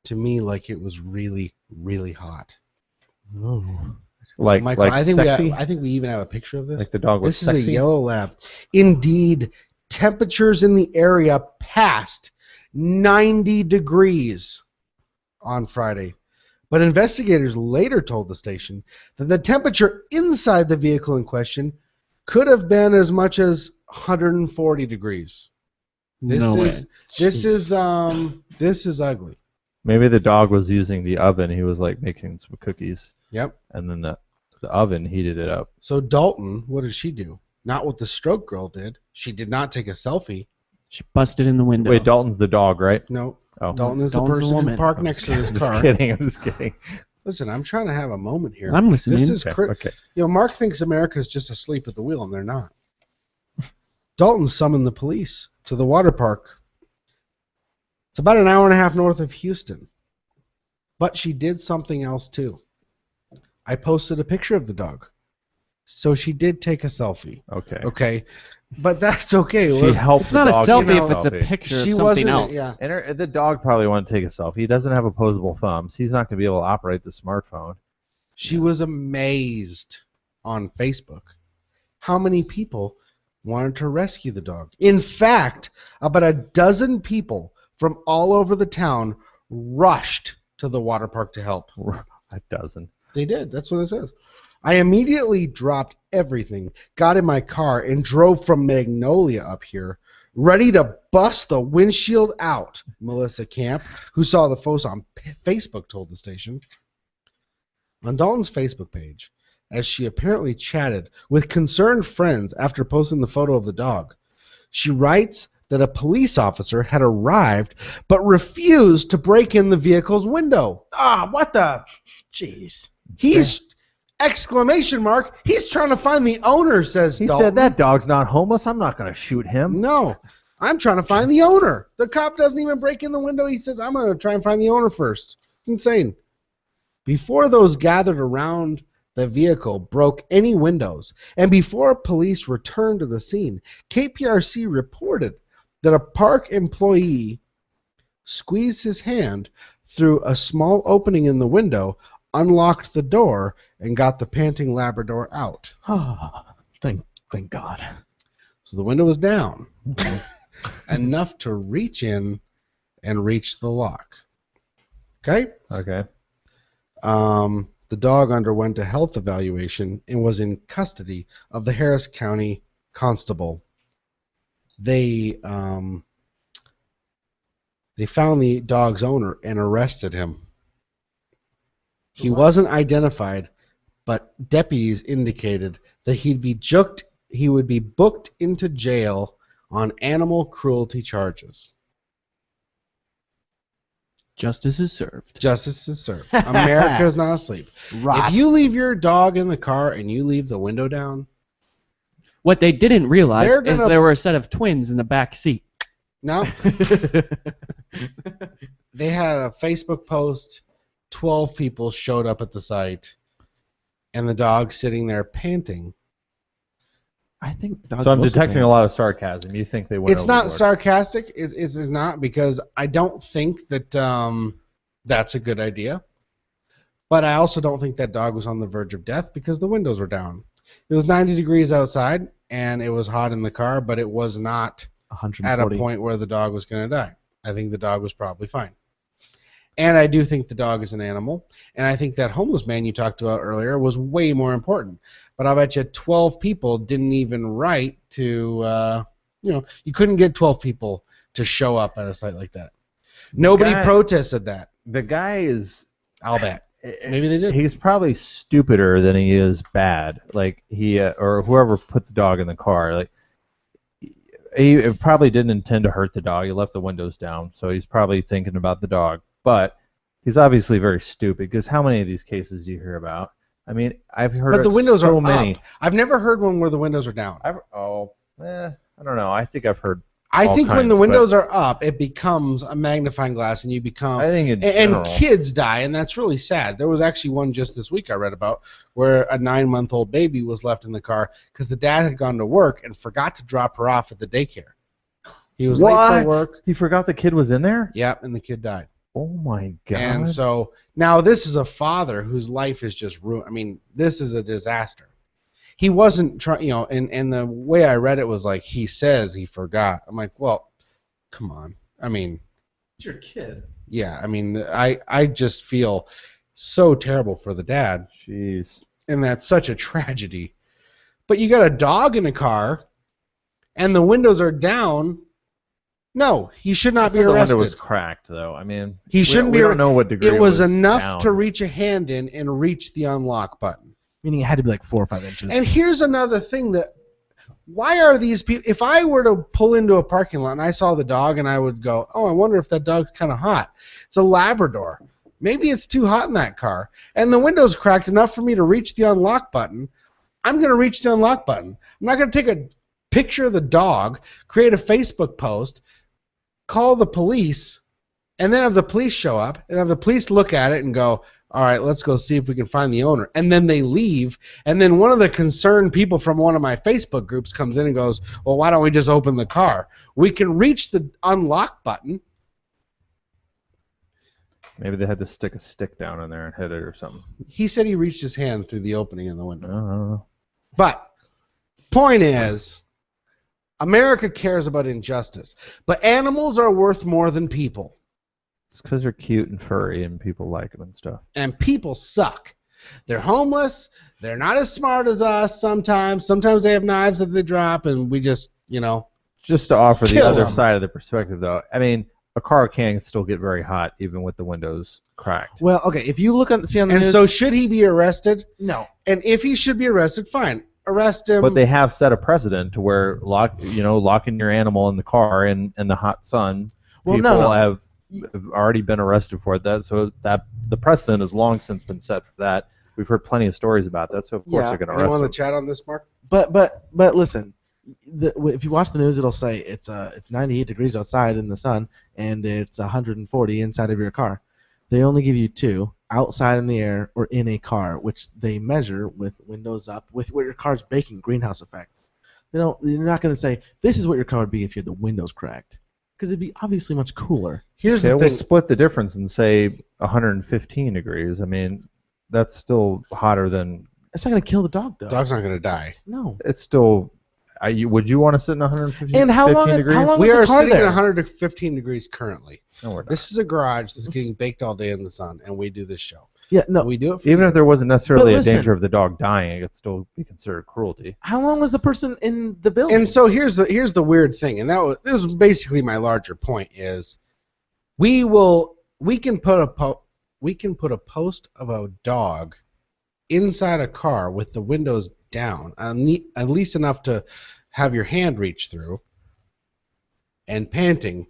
[SPEAKER 1] to me like it was really, really hot.
[SPEAKER 4] Oh.
[SPEAKER 3] Like
[SPEAKER 1] Michael,
[SPEAKER 3] like sexy.
[SPEAKER 1] I think we even have a picture of this.
[SPEAKER 3] Like the dog was
[SPEAKER 1] This
[SPEAKER 3] sexy.
[SPEAKER 1] is a yellow lab. Indeed, temperatures in the area passed 90 degrees on Friday. But investigators later told the station that the temperature inside the vehicle in question could have been as much as 140 degrees. This is ugly.
[SPEAKER 3] Maybe the dog was using the oven. He was like making some cookies,
[SPEAKER 1] Yep.
[SPEAKER 3] and then the oven heated it up.
[SPEAKER 1] So Dalton, what did she do? Not what the stroke girl did. She did not take a selfie.
[SPEAKER 5] She busted in the window.
[SPEAKER 3] Wait, Dalton's the dog, right?
[SPEAKER 1] No.
[SPEAKER 3] Oh,
[SPEAKER 1] Dalton is
[SPEAKER 5] Dalton's
[SPEAKER 1] the
[SPEAKER 5] the
[SPEAKER 1] person who
[SPEAKER 5] woman.
[SPEAKER 1] parked
[SPEAKER 3] I'm
[SPEAKER 1] next
[SPEAKER 3] just
[SPEAKER 1] to this
[SPEAKER 3] kidding,
[SPEAKER 1] car.
[SPEAKER 3] I'm just kidding. I'm just kidding.
[SPEAKER 1] Listen, I'm trying to have a moment here.
[SPEAKER 5] I'm listening.
[SPEAKER 1] This is
[SPEAKER 3] Okay, okay.
[SPEAKER 1] Mark thinks America's just asleep at the wheel, and they're not. Dalton summoned the police to the water park. It's about an hour and a half north of Houston. But she did something else too. I posted a picture of the dog. So she did take a selfie.
[SPEAKER 3] Okay.
[SPEAKER 1] Okay. But that's okay.
[SPEAKER 3] She
[SPEAKER 1] Listen,
[SPEAKER 3] helped
[SPEAKER 5] It's
[SPEAKER 3] the
[SPEAKER 5] not a
[SPEAKER 3] dog
[SPEAKER 5] selfie
[SPEAKER 3] take
[SPEAKER 5] if it's a
[SPEAKER 3] selfie.
[SPEAKER 5] picture
[SPEAKER 1] She
[SPEAKER 5] of something
[SPEAKER 1] wasn't-
[SPEAKER 5] else.
[SPEAKER 1] yeah.
[SPEAKER 3] And the dog probably wanted to take a selfie. He doesn't have opposable thumbs. He's not going to be able to operate the smartphone.
[SPEAKER 1] She was amazed on Facebook how many people wanted to rescue the dog. In fact, about a dozen people from all over the town rushed to the water park to help.
[SPEAKER 3] A dozen.
[SPEAKER 1] They did. That's what it says. I immediately dropped everything, got in my car, and drove from Magnolia up here, ready to bust the windshield out, Melissa Camp, who saw the photos on Facebook, told the station. On Dalton's Facebook page, as she apparently chatted with concerned friends after posting the photo of the dog, she writes that a police officer had arrived but refused to break in the vehicle's window.
[SPEAKER 4] Ah, what the? Jeez.
[SPEAKER 1] He's exclamation mark. He's trying to find the owner, says
[SPEAKER 3] He
[SPEAKER 1] Dalton.
[SPEAKER 3] said that dog's not homeless. I'm not going to shoot him.
[SPEAKER 1] No, I'm trying to find the owner. The cop doesn't even break in the window. He says, I'm going to try and find the owner first. It's insane. Before those gathered around the vehicle broke any windows, and before police returned to the scene, KPRC reported that a park employee squeezed his hand through a small opening in the window, unlocked the door, and got the panting Labrador out.
[SPEAKER 4] Thank God.
[SPEAKER 1] So the window was down, enough to reach in and reach the lock. Okay?
[SPEAKER 3] Okay.
[SPEAKER 1] The dog underwent a health evaluation and was in custody of the Harris County Constable. They found the dog's owner and arrested him. He wasn't identified, but deputies indicated that he would be booked into jail on animal cruelty charges.
[SPEAKER 5] Justice is served.
[SPEAKER 1] Justice is served. America is not asleep.
[SPEAKER 4] Rot.
[SPEAKER 1] If you leave your dog in the car and you leave the window down,
[SPEAKER 5] What they didn't realize
[SPEAKER 1] They're
[SPEAKER 5] is
[SPEAKER 1] gonna-
[SPEAKER 5] there were a set of twins in the back seat.
[SPEAKER 1] no, they had a Facebook post. 12 people showed up at the site, and the dog sitting there panting.
[SPEAKER 4] I think dogs
[SPEAKER 3] So I'm
[SPEAKER 4] mostly
[SPEAKER 3] detecting
[SPEAKER 4] pay-
[SPEAKER 3] a lot of sarcasm. You think they went
[SPEAKER 1] It's not
[SPEAKER 3] overboard.
[SPEAKER 1] sarcastic. It's not, because I don't think that that's a good idea. But I also don't think that dog was on the verge of death because the windows were down. It was 90 degrees outside, and it was hot in the car, but it was not at a
[SPEAKER 4] 140.
[SPEAKER 1] point where the dog was going to die. I think the dog was probably fine. And I do think the dog is an animal. And I think that homeless man you talked about earlier was way more important. But I'll bet you 12 people didn't even write to, you couldn't get 12 people to show up at a site like that. Nobody
[SPEAKER 3] guy-
[SPEAKER 1] protested that.
[SPEAKER 3] The guy is.
[SPEAKER 1] I'll bet. Maybe they did.
[SPEAKER 3] He's probably stupider than he is bad. Like he or whoever put the dog in the car. Like he probably didn't intend to hurt the dog. He left the windows down, so he's probably thinking about the dog. But he's obviously very stupid because how many of these cases do you hear about? I mean, I've heard.
[SPEAKER 1] But the
[SPEAKER 3] of
[SPEAKER 1] windows
[SPEAKER 3] so
[SPEAKER 1] are
[SPEAKER 3] many.
[SPEAKER 1] up. I've never heard one where the windows are down.
[SPEAKER 3] I don't know. I think I've heard.
[SPEAKER 1] I
[SPEAKER 3] all
[SPEAKER 1] think when
[SPEAKER 3] kinds,
[SPEAKER 1] the
[SPEAKER 3] but-
[SPEAKER 1] windows are up, it becomes a magnifying glass, and you become.
[SPEAKER 3] I think in
[SPEAKER 1] And
[SPEAKER 3] general.
[SPEAKER 1] kids die, and that's really sad. There was actually one just this week I read about where a 9-month-old baby was left in the car because the dad had gone to work and forgot to drop her off at the daycare. He was late
[SPEAKER 3] What?
[SPEAKER 1] for work.
[SPEAKER 3] He forgot the kid was in there.
[SPEAKER 1] Yep, and the kid died.
[SPEAKER 3] Oh my god.
[SPEAKER 1] And so now this is a father whose life is just ruined. I mean, this is a disaster. He wasn't trying, and the way I read it was like he says he forgot. I'm like, well, come on. I mean,
[SPEAKER 4] It's your kid.
[SPEAKER 1] yeah. I mean, I just feel so terrible for the dad,
[SPEAKER 3] Jeez.
[SPEAKER 1] and that's such a tragedy. But you got a dog in a car, and the windows are down. No, he should not
[SPEAKER 3] I
[SPEAKER 1] be
[SPEAKER 3] said the
[SPEAKER 1] arrested.
[SPEAKER 3] window was cracked, though. I mean,
[SPEAKER 1] He shouldn't
[SPEAKER 3] we
[SPEAKER 1] be.
[SPEAKER 3] don't know what degree
[SPEAKER 1] It was enough
[SPEAKER 3] down.
[SPEAKER 1] to reach a hand in and reach the unlock button.
[SPEAKER 4] Meaning it had to be like 4 or 5 inches.
[SPEAKER 1] And here's another thing that, why are these people, if I were to pull into a parking lot and I saw the dog and I would go, oh, I wonder if that dog's kind of hot. It's a Labrador. Maybe it's too hot in that car. And the window's cracked enough for me to reach the unlock button. I'm going to reach the unlock button. I'm not going to take a picture of the dog, create a Facebook post, call the police, and then have the police show up and have the police look at it and go, all right, let's go see if we can find the owner. And then they leave, and then one of the concerned people from one of my Facebook groups comes in and goes, well, why don't we just open the car? We can reach the unlock button.
[SPEAKER 3] Maybe they had to stick a stick down in there and hit it or something.
[SPEAKER 1] He said he reached his hand through the opening in the
[SPEAKER 3] I
[SPEAKER 1] window.
[SPEAKER 3] don't know.
[SPEAKER 1] But point is, America cares about injustice, but animals are worth more than people.
[SPEAKER 3] It's because they're cute and furry and people like them and stuff.
[SPEAKER 1] And people suck. They're homeless. They're not as smart as us sometimes. Sometimes they have knives that they drop, and we just,
[SPEAKER 3] Just to offer the
[SPEAKER 1] Kill
[SPEAKER 3] other
[SPEAKER 1] 'em.
[SPEAKER 3] side of the perspective, though, I mean, a car can still get very hot even with the windows cracked.
[SPEAKER 4] Well, okay, if you see on the
[SPEAKER 1] And
[SPEAKER 4] news,
[SPEAKER 1] so should he be arrested?
[SPEAKER 4] no.
[SPEAKER 1] And if he should be arrested, fine. Arrest him.
[SPEAKER 3] But they have set a precedent to where locking your animal in the car in the hot sun.
[SPEAKER 4] Well,
[SPEAKER 3] People
[SPEAKER 4] no.
[SPEAKER 3] have already been arrested for that, so that the precedent has long since been set for that. We've heard plenty of stories about that, so of course
[SPEAKER 4] Yeah.
[SPEAKER 3] they're going to
[SPEAKER 1] Anyone
[SPEAKER 3] arrest
[SPEAKER 1] in the
[SPEAKER 3] him.
[SPEAKER 1] chat on this, Mark?
[SPEAKER 4] But listen, if you watch the news, it'll say it's 98 degrees outside in the sun and it's 140 inside of your car. They only give you two, outside in the air or in a car, which they measure with windows up, with what your car's baking, greenhouse effect. You're not going to say this is what your car would be if you had the windows cracked, because it'd be obviously much cooler.
[SPEAKER 1] Here's
[SPEAKER 3] They
[SPEAKER 1] the
[SPEAKER 3] will
[SPEAKER 1] thing.
[SPEAKER 3] split the difference and say 115 degrees. I mean, that's still hotter than.
[SPEAKER 4] It's not going to kill the dog though.
[SPEAKER 1] Dog's not going to die.
[SPEAKER 4] No.
[SPEAKER 3] It's still. Would you want to sit in 115
[SPEAKER 4] And how long-
[SPEAKER 3] degrees?
[SPEAKER 4] how long-
[SPEAKER 1] We
[SPEAKER 4] was the
[SPEAKER 1] are
[SPEAKER 4] car
[SPEAKER 1] sitting
[SPEAKER 4] there?
[SPEAKER 1] at 115 degrees currently.
[SPEAKER 3] No, we're not.
[SPEAKER 1] This is a garage that's getting baked all day in the sun, and we do this show.
[SPEAKER 4] Yeah, no.
[SPEAKER 1] We do it for
[SPEAKER 3] Even
[SPEAKER 1] you.
[SPEAKER 3] if there wasn't necessarily
[SPEAKER 4] But
[SPEAKER 3] a
[SPEAKER 4] listen.
[SPEAKER 3] danger of the dog dying, it could still be considered cruelty.
[SPEAKER 4] How long was the person in the building?
[SPEAKER 1] And so here's the weird thing, and this is basically my larger point is, we can put a post of a dog inside a car with the windows down, at least enough to have your hand reach through, and panting,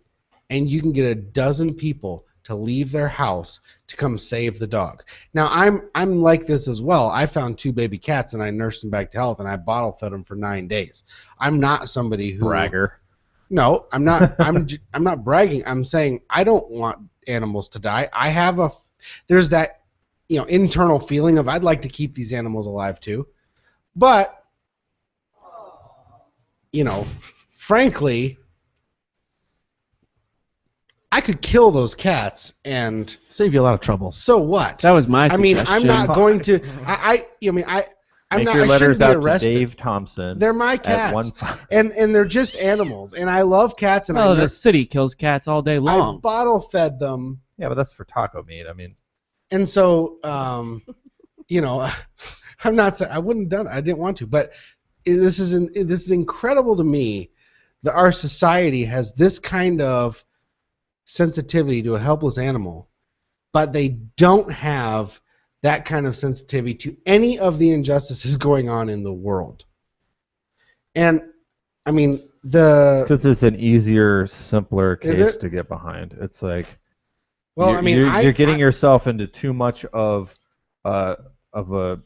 [SPEAKER 1] and you can get a dozen people to leave their house to come save the dog. Now I'm like this as well. I found 2 baby cats and I nursed them back to health and I bottle fed them for 9 days. I'm not somebody who
[SPEAKER 3] Bragger.
[SPEAKER 1] No, I'm not. I'm not bragging. I'm saying I don't want animals to die. There's that internal feeling of I'd like to keep these animals alive too, but frankly, I could kill those cats, and
[SPEAKER 4] Save you a lot of trouble.
[SPEAKER 1] so what?
[SPEAKER 5] That was my
[SPEAKER 1] I mean,
[SPEAKER 5] suggestion.
[SPEAKER 1] I'm not going to. I'm
[SPEAKER 3] Make
[SPEAKER 1] not.
[SPEAKER 3] your
[SPEAKER 1] I
[SPEAKER 3] letters
[SPEAKER 1] shouldn't be
[SPEAKER 3] out to
[SPEAKER 1] arrested.
[SPEAKER 3] Dave Thompson.
[SPEAKER 1] They're my
[SPEAKER 3] at
[SPEAKER 1] cats,
[SPEAKER 3] 1
[SPEAKER 1] and they're just animals, and I love cats, and
[SPEAKER 5] Well, the city kills cats all day
[SPEAKER 1] I
[SPEAKER 5] long.
[SPEAKER 1] bottle fed them.
[SPEAKER 3] Yeah, but that's for taco meat. I mean,
[SPEAKER 1] And so, I'm not saying I wouldn't have done it. I didn't want to, but this is incredible to me that our society has this kind of sensitivity to a helpless animal, but they don't have that kind of sensitivity to any of the injustices going on in the world. And I mean,
[SPEAKER 3] because it's an easier, simpler
[SPEAKER 1] Is
[SPEAKER 3] case
[SPEAKER 1] it?
[SPEAKER 3] to get behind. It's like,
[SPEAKER 1] you're
[SPEAKER 3] you're getting yourself into too much of a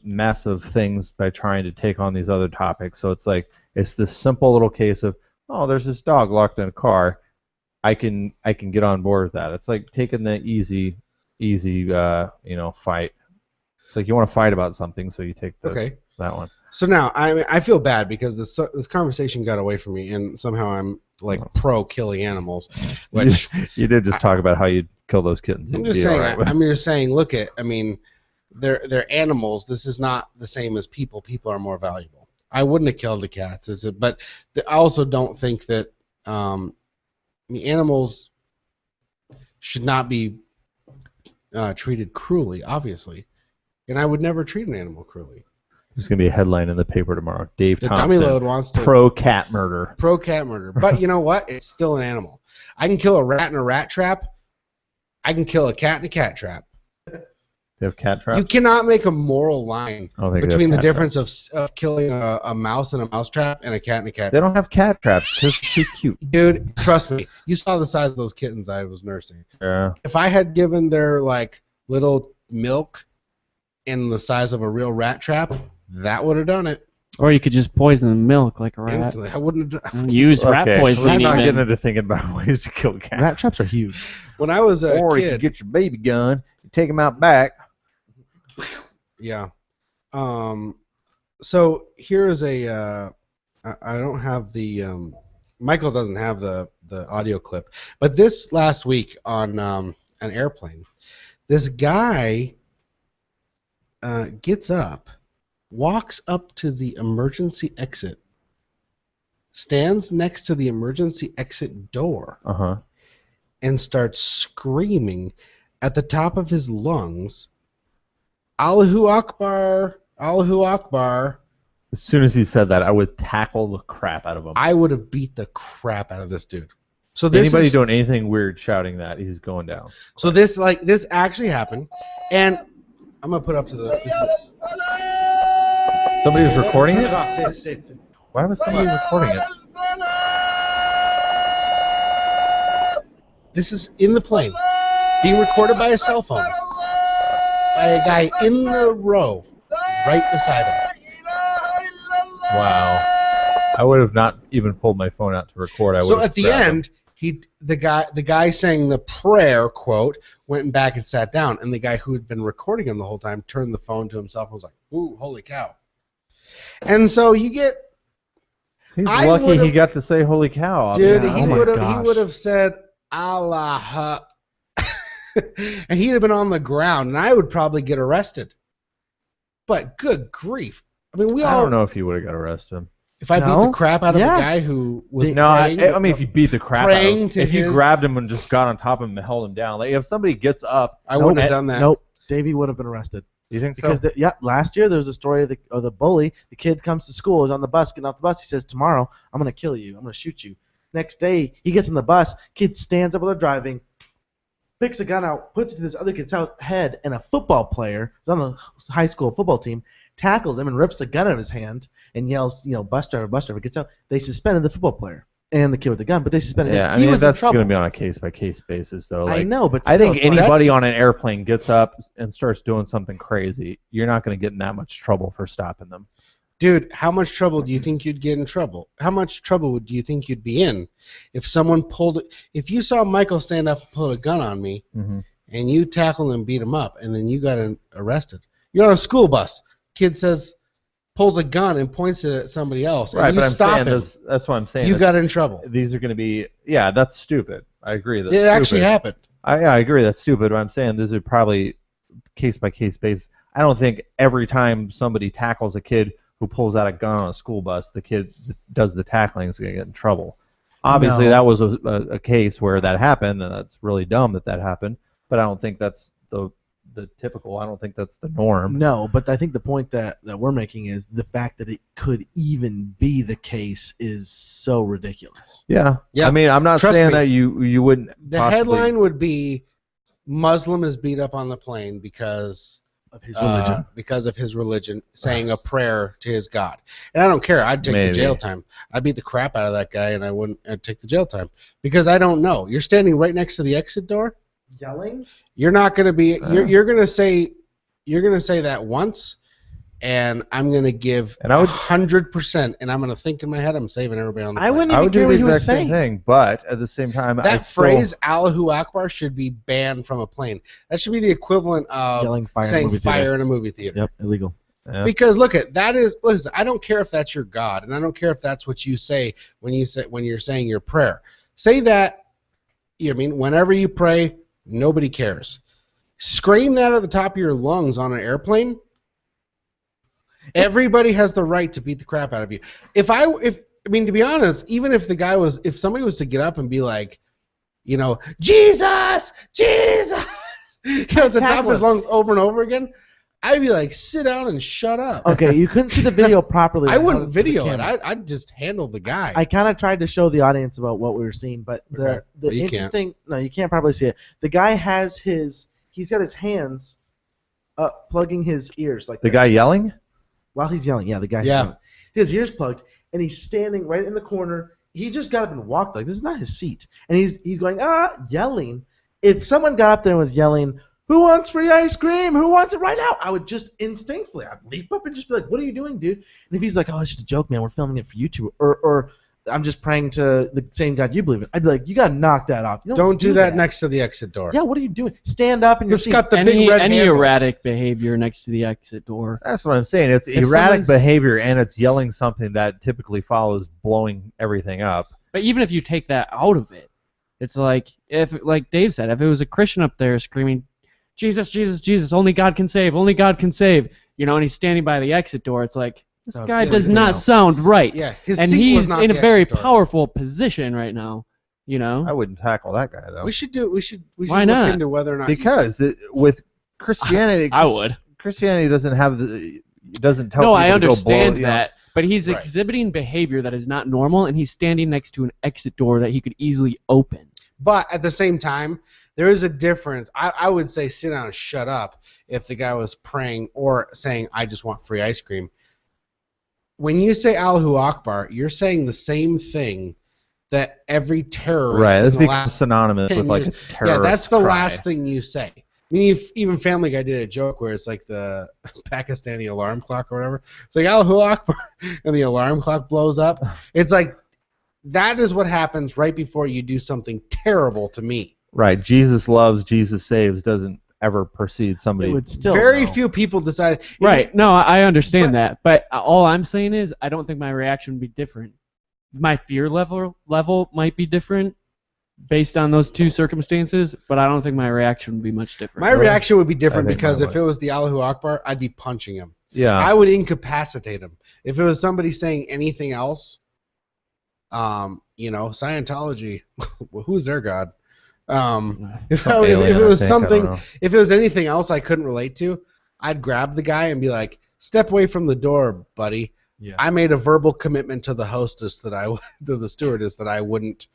[SPEAKER 3] massive things by trying to take on these other topics. So it's like it's this simple little case of, oh, there's this dog locked in a car. I can get on board with that. It's like taking the easy fight. It's like you want to fight about something, so you take that one.
[SPEAKER 1] So now I feel bad because this conversation got away from me, and somehow I'm like pro killing animals, which
[SPEAKER 3] You did just talk about how you'd kill those kittens.
[SPEAKER 1] I'm
[SPEAKER 3] You'd
[SPEAKER 1] just
[SPEAKER 3] be all
[SPEAKER 1] saying.
[SPEAKER 3] right with-
[SPEAKER 1] I'm just saying. Look at. I mean, they're animals. This is not the same as people. People are more valuable. I wouldn't have killed the cats, but I also don't think that animals should not be treated cruelly. Obviously, and I would never treat an animal cruelly.
[SPEAKER 3] There's gonna be a headline in the paper tomorrow. Dave
[SPEAKER 1] The
[SPEAKER 3] Thompson,
[SPEAKER 1] dummy load wants to
[SPEAKER 3] pro cat murder.
[SPEAKER 1] pro cat murder. But you know what? It's still an animal. I can kill a rat in a rat trap. I can kill a cat in a cat trap.
[SPEAKER 3] They have cat traps.
[SPEAKER 1] You cannot make a moral line
[SPEAKER 3] I don't think they have
[SPEAKER 1] between the
[SPEAKER 3] cat
[SPEAKER 1] difference
[SPEAKER 3] traps.
[SPEAKER 1] of killing a mouse in a mouse trap and a cat in a cat
[SPEAKER 3] They
[SPEAKER 1] trap.
[SPEAKER 3] don't have cat traps because they're too cute.
[SPEAKER 1] Dude, trust me. You saw the size of those kittens I was nursing.
[SPEAKER 3] Yeah.
[SPEAKER 1] If I had given their like little milk in the size of a real rat trap, that would have done it
[SPEAKER 5] Or you could just poison the milk like a rat.
[SPEAKER 1] instantly. I wouldn't have done.
[SPEAKER 5] Use rat
[SPEAKER 3] Okay,
[SPEAKER 5] poisoning
[SPEAKER 3] let's not
[SPEAKER 5] even.
[SPEAKER 3] get into thinking about ways to kill cats.
[SPEAKER 4] Rat traps are huge.
[SPEAKER 1] When I was a
[SPEAKER 3] Or you
[SPEAKER 1] kid,
[SPEAKER 3] can get your baby gun, you take him out back.
[SPEAKER 1] yeah. So here is a. I don't have the. Michael doesn't have the audio clip, but this last week on an airplane, this guy gets up, walks up to the emergency exit, stands next to the emergency exit door,
[SPEAKER 3] Uh-huh.
[SPEAKER 1] and starts screaming at the top of his lungs Allahu Akbar, Allahu Akbar.
[SPEAKER 3] As soon as he said that, I would tackle the crap out of him.
[SPEAKER 1] I would have beat the crap out of this dude. So this
[SPEAKER 3] Anybody
[SPEAKER 1] is,
[SPEAKER 3] doing anything weird shouting that, he's going down.
[SPEAKER 1] so this actually happened, and I'm gonna put up to the.
[SPEAKER 3] Somebody was recording it? Why was somebody recording it?
[SPEAKER 1] This is in the plane, being recorded by a cell phone, by a guy in the row, right beside him.
[SPEAKER 3] Wow. I would have not even pulled my phone out to record. I would
[SPEAKER 1] So
[SPEAKER 3] have
[SPEAKER 1] at the
[SPEAKER 3] grabbed
[SPEAKER 1] end, the guy saying the prayer quote went back and sat down, and the guy who had been recording him the whole time turned the phone to himself and was like, "Ooh, holy cow!" And so you get,
[SPEAKER 3] him. He's
[SPEAKER 1] I
[SPEAKER 3] lucky he
[SPEAKER 1] would've-
[SPEAKER 3] got to say "Holy cow."
[SPEAKER 1] dude,
[SPEAKER 4] yeah,
[SPEAKER 1] he
[SPEAKER 4] oh my
[SPEAKER 1] would
[SPEAKER 4] gosh.
[SPEAKER 1] have said Allah, and he'd have been on the ground, and I would probably get arrested. But good grief! I mean, we
[SPEAKER 3] I
[SPEAKER 1] all
[SPEAKER 3] don't know if he would have got arrested.
[SPEAKER 1] If I beat
[SPEAKER 4] No?
[SPEAKER 1] the crap out of
[SPEAKER 4] Yeah.
[SPEAKER 1] a guy who was
[SPEAKER 3] No, I
[SPEAKER 1] praying,
[SPEAKER 3] mean if you beat the crap out
[SPEAKER 1] praying
[SPEAKER 3] of him,
[SPEAKER 1] to
[SPEAKER 3] if you
[SPEAKER 1] his-
[SPEAKER 3] grabbed him and just got on top of him and held him down, like if somebody gets up,
[SPEAKER 1] I wouldn't have
[SPEAKER 3] Nope.
[SPEAKER 1] done that.
[SPEAKER 4] Nope. Davey would have been arrested.
[SPEAKER 3] you think so?
[SPEAKER 4] Because last year there was a story of the bully. The kid comes to school, is on the bus, getting off the bus. He says, "Tomorrow I'm gonna kill you. I'm gonna shoot you." Next day he gets on the bus. Kid stands up while they're driving, picks a gun out, puts it to this other kid's head, and a football player who's on the high school football team tackles him and rips the gun out of his hand and yells, "Bus driver, bus driver!" Gets out. They suspended the football player and the kid with the gun, but they suspended him.
[SPEAKER 3] Yeah, I
[SPEAKER 4] He
[SPEAKER 3] mean
[SPEAKER 4] was in
[SPEAKER 3] that's
[SPEAKER 4] trouble.
[SPEAKER 3] going to be on a case-by-case basis, though. Like,
[SPEAKER 4] I know, but
[SPEAKER 3] I
[SPEAKER 4] still,
[SPEAKER 3] think
[SPEAKER 4] it's like-
[SPEAKER 3] anybody
[SPEAKER 1] That's-
[SPEAKER 3] on an airplane gets up and starts doing something crazy, you're not going to get in that much trouble for stopping them.
[SPEAKER 1] Dude, how much trouble do you think you'd get in trouble? How much trouble do you think you'd be in if someone if you saw Michael stand up and pull a gun on me
[SPEAKER 3] Mm-hmm.
[SPEAKER 1] and you tackle him and beat him up and then you got arrested? You're on a school bus. Kid pulls a gun and points it at somebody else. And
[SPEAKER 3] Right,
[SPEAKER 1] you
[SPEAKER 3] but I'm
[SPEAKER 1] stop
[SPEAKER 3] saying
[SPEAKER 1] him.
[SPEAKER 3] that's what I'm saying.
[SPEAKER 1] You
[SPEAKER 3] It's-
[SPEAKER 1] got in trouble.
[SPEAKER 3] These are going to be, yeah, that's stupid. I agree. That's
[SPEAKER 1] It
[SPEAKER 3] stupid.
[SPEAKER 1] actually happened.
[SPEAKER 3] I agree that's stupid, but I'm saying this is probably case-by-case basis. I don't think every time somebody tackles a kid who pulls out a gun on a school bus, the kid that does the tackling is going to get in trouble. Obviously,
[SPEAKER 4] No.
[SPEAKER 3] that was a case where that happened, and that's really dumb that happened, but I don't think that's the typical. I don't think that's the norm.
[SPEAKER 4] No, but I think the point that we're making is the fact that it could even be the case is so ridiculous.
[SPEAKER 3] Yeah.
[SPEAKER 1] Yeah.
[SPEAKER 3] I mean, I'm not
[SPEAKER 1] Trust
[SPEAKER 3] saying
[SPEAKER 1] me.
[SPEAKER 3] that you wouldn't.
[SPEAKER 1] The
[SPEAKER 3] possibly-
[SPEAKER 1] headline would be Muslim is beat up on the plane because
[SPEAKER 4] Of his religion.
[SPEAKER 1] because of his religion, saying a prayer to his God. And I don't care. I'd take the
[SPEAKER 3] Maybe.
[SPEAKER 1] jail time. I'd beat the crap out of that guy, and I'd take the jail time because I don't know. You're standing right next to the exit door.
[SPEAKER 4] Yelling?
[SPEAKER 1] You're not going to be. You're going to say. You're going to say that once, and I'm going to give
[SPEAKER 3] And I would-
[SPEAKER 1] 100%, and I'm going to think in my head, I'm saving everybody on the
[SPEAKER 4] I
[SPEAKER 1] plane.
[SPEAKER 4] wouldn't
[SPEAKER 3] I
[SPEAKER 4] even
[SPEAKER 3] would
[SPEAKER 4] care
[SPEAKER 3] do
[SPEAKER 4] what
[SPEAKER 3] the
[SPEAKER 4] he was
[SPEAKER 3] exact same
[SPEAKER 4] saying.
[SPEAKER 3] thing, but at the same time, I
[SPEAKER 1] That
[SPEAKER 3] still-
[SPEAKER 1] phrase, Allahu Akbar, should be banned from a plane. That should be the equivalent of
[SPEAKER 4] Yelling fire in a
[SPEAKER 1] saying
[SPEAKER 4] movie
[SPEAKER 1] fire
[SPEAKER 4] theater.
[SPEAKER 1] in a movie theater.
[SPEAKER 4] Yep, illegal.
[SPEAKER 3] Yeah.
[SPEAKER 1] Because look at that is listen. I don't care if that's your God, and I don't care if that's what you say when you're saying your prayer. Say that. I mean, whenever you pray, nobody cares. Scream that at the top of your lungs on an airplane. Everybody has the right to beat the crap out of you. To be honest, even if somebody was to get up and be like, Jesus, Jesus, at the top of his lungs over and over again, I'd be like, sit down and shut up.
[SPEAKER 4] Okay, you couldn't see the video properly.
[SPEAKER 1] I wouldn't video it.
[SPEAKER 4] camera.
[SPEAKER 1] I'd just handle the guy.
[SPEAKER 4] I kind of tried to show the audience about what we were seeing, but
[SPEAKER 1] Okay,
[SPEAKER 4] the
[SPEAKER 1] but you can't.
[SPEAKER 4] interesting no, you can't probably see it. The guy has he's got his hands up plugging his ears like
[SPEAKER 3] The
[SPEAKER 4] this.
[SPEAKER 3] guy yelling?
[SPEAKER 4] While he's yelling. Yeah, the guy.
[SPEAKER 1] Yeah.
[SPEAKER 4] Yelling. His ears plugged, and he's standing right in the corner. He just got up and walked like this is not his seat, and he's going yelling. If someone got up there and was yelling, "Who wants free ice cream? Who wants it right now?" I would just instinctively, I'd leap up and just be like, "What are you doing, dude?" And if he's like, "Oh, it's just a joke, man. We're filming it for YouTube," or I'm just praying to the same God you believe in, I'd be like, "You gotta knock that off. You
[SPEAKER 1] Don't do that next to the exit door.
[SPEAKER 4] Yeah, what are you doing? Stand up and
[SPEAKER 1] It's got the big
[SPEAKER 5] Any
[SPEAKER 1] red handle.
[SPEAKER 5] erratic behavior next to the exit door.
[SPEAKER 3] That's what I'm saying. It's
[SPEAKER 5] If
[SPEAKER 3] erratic
[SPEAKER 5] someone's-
[SPEAKER 3] behavior, and it's yelling something that typically follows blowing everything up.
[SPEAKER 5] But even if you take that out of it, it's like like Dave said, if it was a Christian up there screaming, "Jesus, Jesus, Jesus, only God can save, only God can save," and he's standing by the exit door, it's like this
[SPEAKER 4] Sounds
[SPEAKER 5] guy
[SPEAKER 4] good.
[SPEAKER 5] does
[SPEAKER 4] Yeah,
[SPEAKER 5] not sound right.
[SPEAKER 1] Yeah, his
[SPEAKER 5] And
[SPEAKER 1] seat was
[SPEAKER 5] he's
[SPEAKER 1] not
[SPEAKER 5] in a
[SPEAKER 1] the
[SPEAKER 5] very
[SPEAKER 1] exit door.
[SPEAKER 5] powerful position right now.
[SPEAKER 3] I wouldn't tackle that guy though.
[SPEAKER 1] We should
[SPEAKER 5] Why
[SPEAKER 1] look
[SPEAKER 5] not?
[SPEAKER 1] into whether or not
[SPEAKER 3] Because with Christianity,
[SPEAKER 5] I would.
[SPEAKER 3] Christianity doesn't have the doesn't tell
[SPEAKER 5] No,
[SPEAKER 3] people
[SPEAKER 5] I
[SPEAKER 3] to go
[SPEAKER 5] understand
[SPEAKER 3] blow, you know.
[SPEAKER 5] that, but he's
[SPEAKER 1] Right.
[SPEAKER 5] exhibiting behavior that is not normal, and he's standing next to an exit door that he could easily open.
[SPEAKER 1] But at the same time, there is a difference. I would say sit down and shut up if the guy was praying or saying, I just want free ice cream. When you say Allahu Akbar, you're saying the same thing that every terrorist
[SPEAKER 3] Right,
[SPEAKER 1] in
[SPEAKER 3] that's
[SPEAKER 1] the
[SPEAKER 3] become
[SPEAKER 1] last
[SPEAKER 3] synonymous
[SPEAKER 1] 10
[SPEAKER 3] with like
[SPEAKER 1] years.
[SPEAKER 3] a terrorist
[SPEAKER 1] Yeah, that's the
[SPEAKER 3] cry.
[SPEAKER 1] last thing you say. I mean, even Family Guy did a joke where it's like the Pakistani alarm clock or whatever. It's like Allahu Akbar, and the alarm clock blows up. It's like that is what happens right before you do something terrible to me.
[SPEAKER 3] Right, Jesus loves, Jesus saves doesn't ever precede somebody.
[SPEAKER 4] It would still
[SPEAKER 1] Very
[SPEAKER 4] though.
[SPEAKER 1] few people decide.
[SPEAKER 5] Right. No, I understand
[SPEAKER 1] But-
[SPEAKER 5] that, but all I'm saying is I don't think my reaction would be different. My fear level might be different based on those two circumstances, but I don't think my reaction would be much different.
[SPEAKER 1] My reaction would be different
[SPEAKER 3] I think
[SPEAKER 1] because
[SPEAKER 3] mine
[SPEAKER 1] if it was the Allahu Akbar, I'd be punching him.
[SPEAKER 3] Yeah.
[SPEAKER 1] I would incapacitate him. If it was somebody saying anything else, Scientology, well, who's their god? If
[SPEAKER 3] Some alien,
[SPEAKER 1] it was
[SPEAKER 3] I think, I don't
[SPEAKER 1] something,
[SPEAKER 3] know.
[SPEAKER 1] if it was anything else I couldn't relate to, I'd grab the guy and be like, "Step away from the door, buddy."
[SPEAKER 4] Yeah.
[SPEAKER 1] I made a verbal commitment to the hostess to the stewardess that I wouldn't,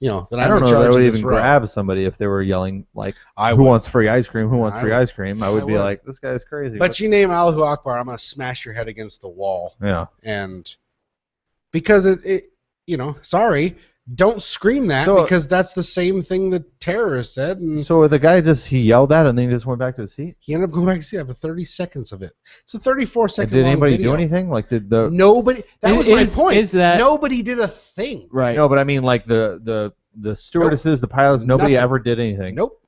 [SPEAKER 1] that
[SPEAKER 3] I
[SPEAKER 1] I'm
[SPEAKER 3] don't
[SPEAKER 1] in
[SPEAKER 3] know that
[SPEAKER 1] charge
[SPEAKER 3] I
[SPEAKER 1] of
[SPEAKER 3] would
[SPEAKER 1] this
[SPEAKER 3] even
[SPEAKER 1] row.
[SPEAKER 3] grab somebody if they were yelling like,
[SPEAKER 1] I
[SPEAKER 3] "Who
[SPEAKER 1] would.
[SPEAKER 3] wants free ice cream? Who wants
[SPEAKER 1] I
[SPEAKER 3] free
[SPEAKER 1] would.
[SPEAKER 3] ice cream?" I would be
[SPEAKER 1] would.
[SPEAKER 3] like, "This guy's crazy."
[SPEAKER 1] But you name Allahu Akbar, I'm gonna smash your head against the wall,
[SPEAKER 3] yeah.
[SPEAKER 1] and because sorry, don't scream that
[SPEAKER 3] So-
[SPEAKER 1] because that's the same thing the terrorist said, and
[SPEAKER 3] So the guy he yelled that and then he just went back to his seat.
[SPEAKER 1] he ended up going back to see after 30 seconds of it. It's a 34-second
[SPEAKER 3] And did
[SPEAKER 1] long
[SPEAKER 3] anybody
[SPEAKER 1] video.
[SPEAKER 3] do anything? Like did the
[SPEAKER 1] Nobody. That was my point.
[SPEAKER 5] Is that
[SPEAKER 1] Nobody did a thing.
[SPEAKER 5] right?
[SPEAKER 3] no? But I mean, like the stewardesses, the pilots, nobody
[SPEAKER 1] Nothing.
[SPEAKER 3] ever did anything.
[SPEAKER 1] Nope.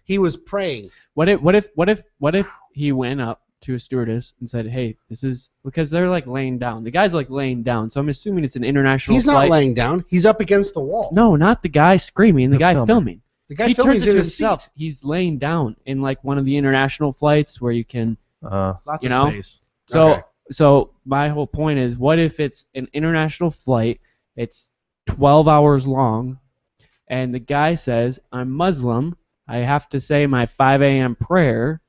[SPEAKER 1] He was praying.
[SPEAKER 5] What if he went up to a stewardess and said, "Hey, this is," because they're like laying down. The guy's like laying down, so I'm assuming it's an international
[SPEAKER 1] He's not
[SPEAKER 5] flight.
[SPEAKER 1] laying down. He's up against the wall.
[SPEAKER 5] No, not the guy screaming. The
[SPEAKER 4] The
[SPEAKER 5] guy
[SPEAKER 4] filmer.
[SPEAKER 5] filming.
[SPEAKER 1] The guy
[SPEAKER 5] He
[SPEAKER 1] filming
[SPEAKER 5] turns
[SPEAKER 1] is
[SPEAKER 5] it
[SPEAKER 1] in
[SPEAKER 5] to
[SPEAKER 1] his
[SPEAKER 5] himself.
[SPEAKER 1] seat.
[SPEAKER 5] He's laying down in like one of the international flights where you can.
[SPEAKER 4] Lots
[SPEAKER 5] You
[SPEAKER 4] of
[SPEAKER 5] know?
[SPEAKER 4] space.
[SPEAKER 5] So
[SPEAKER 1] Okay.
[SPEAKER 5] so my whole point is, what if it's an international flight? It's 12 hours long, and the guy says, "I'm Muslim. I have to say my 5 a.m. prayer."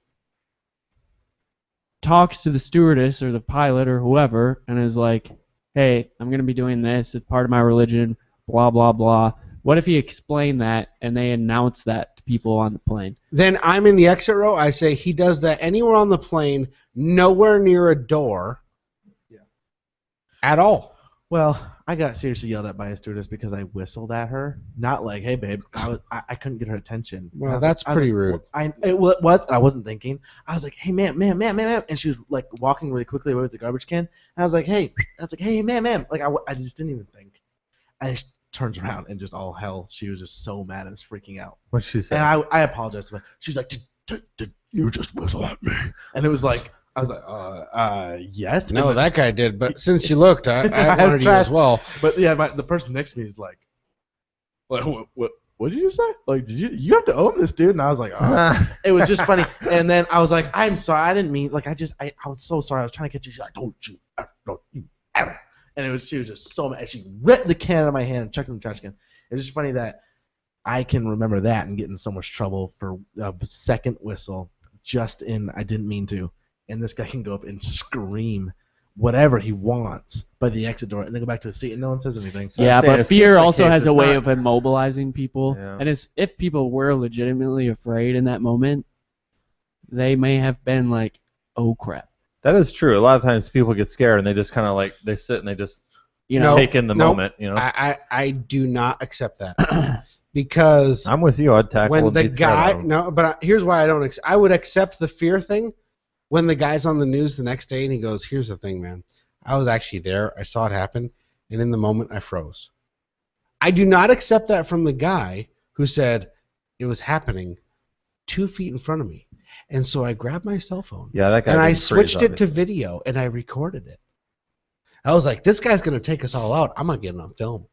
[SPEAKER 5] Talks to the stewardess or the pilot or whoever, and is like, "Hey, I'm gonna be doing this. It's part of my religion. Blah blah blah." What if he explained that and they announce that to people on the plane?
[SPEAKER 1] Then I'm in the exit row. I say he does that anywhere on the plane, nowhere near a door.
[SPEAKER 4] Yeah.
[SPEAKER 1] At all.
[SPEAKER 4] Well, I got seriously yelled at by a stewardess because I whistled at her. Not like, "Hey, babe," I couldn't get her attention.
[SPEAKER 1] Well,
[SPEAKER 4] I was
[SPEAKER 1] that's
[SPEAKER 4] like- I was
[SPEAKER 1] pretty
[SPEAKER 4] like,
[SPEAKER 1] rude.
[SPEAKER 4] It was. I wasn't thinking. I was like, "Hey, ma'am," and she was like walking really quickly away with the garbage can. And I was like, "Hey," "Hey, ma'am." Like I just didn't even think. And she turns around and just all hell. She was just so mad and was freaking out.
[SPEAKER 3] What she said?
[SPEAKER 4] And I apologized to her. She's like, did you just whistle at me?" And it was like, I was like, yes.
[SPEAKER 1] No,
[SPEAKER 4] And
[SPEAKER 1] that guy did. But since you looked, I
[SPEAKER 4] I
[SPEAKER 1] wanted you
[SPEAKER 4] tried.
[SPEAKER 1] as well.
[SPEAKER 4] But yeah, the person next to me is like, what did you say? Like, you have to own this, dude? And I was like, it was just funny. And then I was like, "I'm sorry, I didn't mean, like, I was so sorry. I was trying to catch you." She's like, "Don't you ever." And she was just so mad. And she ripped the can out of my hand and chucked it in the trash can. It's just funny that I can remember that and get in so much trouble for a second whistle I didn't mean to. And this guy can go up and scream whatever he wants by the exit door and then go back to his seat and no one says anything. So
[SPEAKER 5] Yeah,
[SPEAKER 3] I'm saying
[SPEAKER 5] but
[SPEAKER 3] it's
[SPEAKER 5] fear
[SPEAKER 3] case by
[SPEAKER 5] also
[SPEAKER 3] case.
[SPEAKER 5] has a
[SPEAKER 3] It's
[SPEAKER 5] way
[SPEAKER 3] not-
[SPEAKER 5] of immobilizing people.
[SPEAKER 3] Yeah.
[SPEAKER 5] And if people were legitimately afraid in that moment, they may have been like, "Oh crap,"
[SPEAKER 3] That is true. A lot of times people get scared and they just kind of like they sit and they just
[SPEAKER 5] you know.
[SPEAKER 3] take in the
[SPEAKER 1] Nope.
[SPEAKER 3] moment. You know,
[SPEAKER 1] I do not accept that. Because
[SPEAKER 3] I'm with you. I'd tackle
[SPEAKER 1] when
[SPEAKER 3] and
[SPEAKER 1] the
[SPEAKER 3] beat crap out
[SPEAKER 1] guy
[SPEAKER 3] of him.
[SPEAKER 1] no, but here's why I don't. I would accept the fear thing when the guy's on the news the next day and he goes, "Here's the thing, man. I was actually there. I saw it happen, and in the moment I froze." I do not accept that from the guy who said it was happening 2 feet in front of me, and so I grabbed my cell phone
[SPEAKER 3] Yeah, that guy.
[SPEAKER 1] and I
[SPEAKER 3] didn't freeze,
[SPEAKER 1] switched it to
[SPEAKER 3] obviously.
[SPEAKER 1] video and I recorded it. I was like, "This guy's gonna take us all out. I'm gonna get it on film."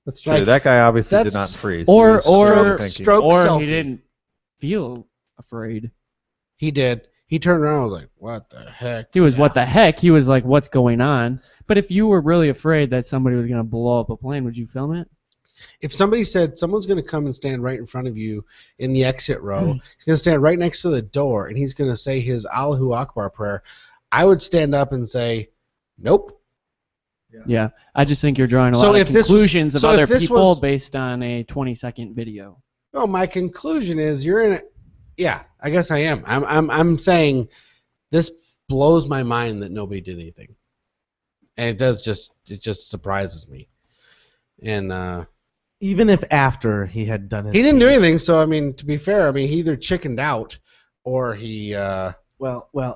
[SPEAKER 3] That's true.
[SPEAKER 1] like,
[SPEAKER 3] That guy obviously did
[SPEAKER 1] that's-
[SPEAKER 3] not freeze.
[SPEAKER 5] Or-
[SPEAKER 3] He was
[SPEAKER 5] or-
[SPEAKER 3] stroke thinking.
[SPEAKER 1] stroke
[SPEAKER 5] or
[SPEAKER 1] selfie.
[SPEAKER 5] he didn't feel afraid.
[SPEAKER 1] He did. He turned around and was like, "What the heck?"
[SPEAKER 5] He was, "What the heck?" He was like, "What's going on?" But if you were really afraid that somebody was gonna blow up a plane, would you film it?
[SPEAKER 1] If somebody said someone's going to come and stand right in front of you in the exit row, he's going to stand right next to the door, and he's going to say his Allahu Akbar prayer, I would stand up and say, nope.
[SPEAKER 5] Yeah, I just think you're drawing a
[SPEAKER 1] So
[SPEAKER 5] lot
[SPEAKER 1] if
[SPEAKER 5] of
[SPEAKER 1] this was-
[SPEAKER 5] conclusions of
[SPEAKER 1] so
[SPEAKER 5] other
[SPEAKER 1] if this
[SPEAKER 5] people
[SPEAKER 1] was-
[SPEAKER 5] based on a 20-second video.
[SPEAKER 1] No, my conclusion is you're in a, yeah, I guess I am. I'm saying this blows my mind that nobody did anything. And it just surprises me. And
[SPEAKER 4] Even if after he had done his
[SPEAKER 1] he didn't do
[SPEAKER 4] piece.
[SPEAKER 1] anything, so I mean, to be fair, I mean, he either chickened out or he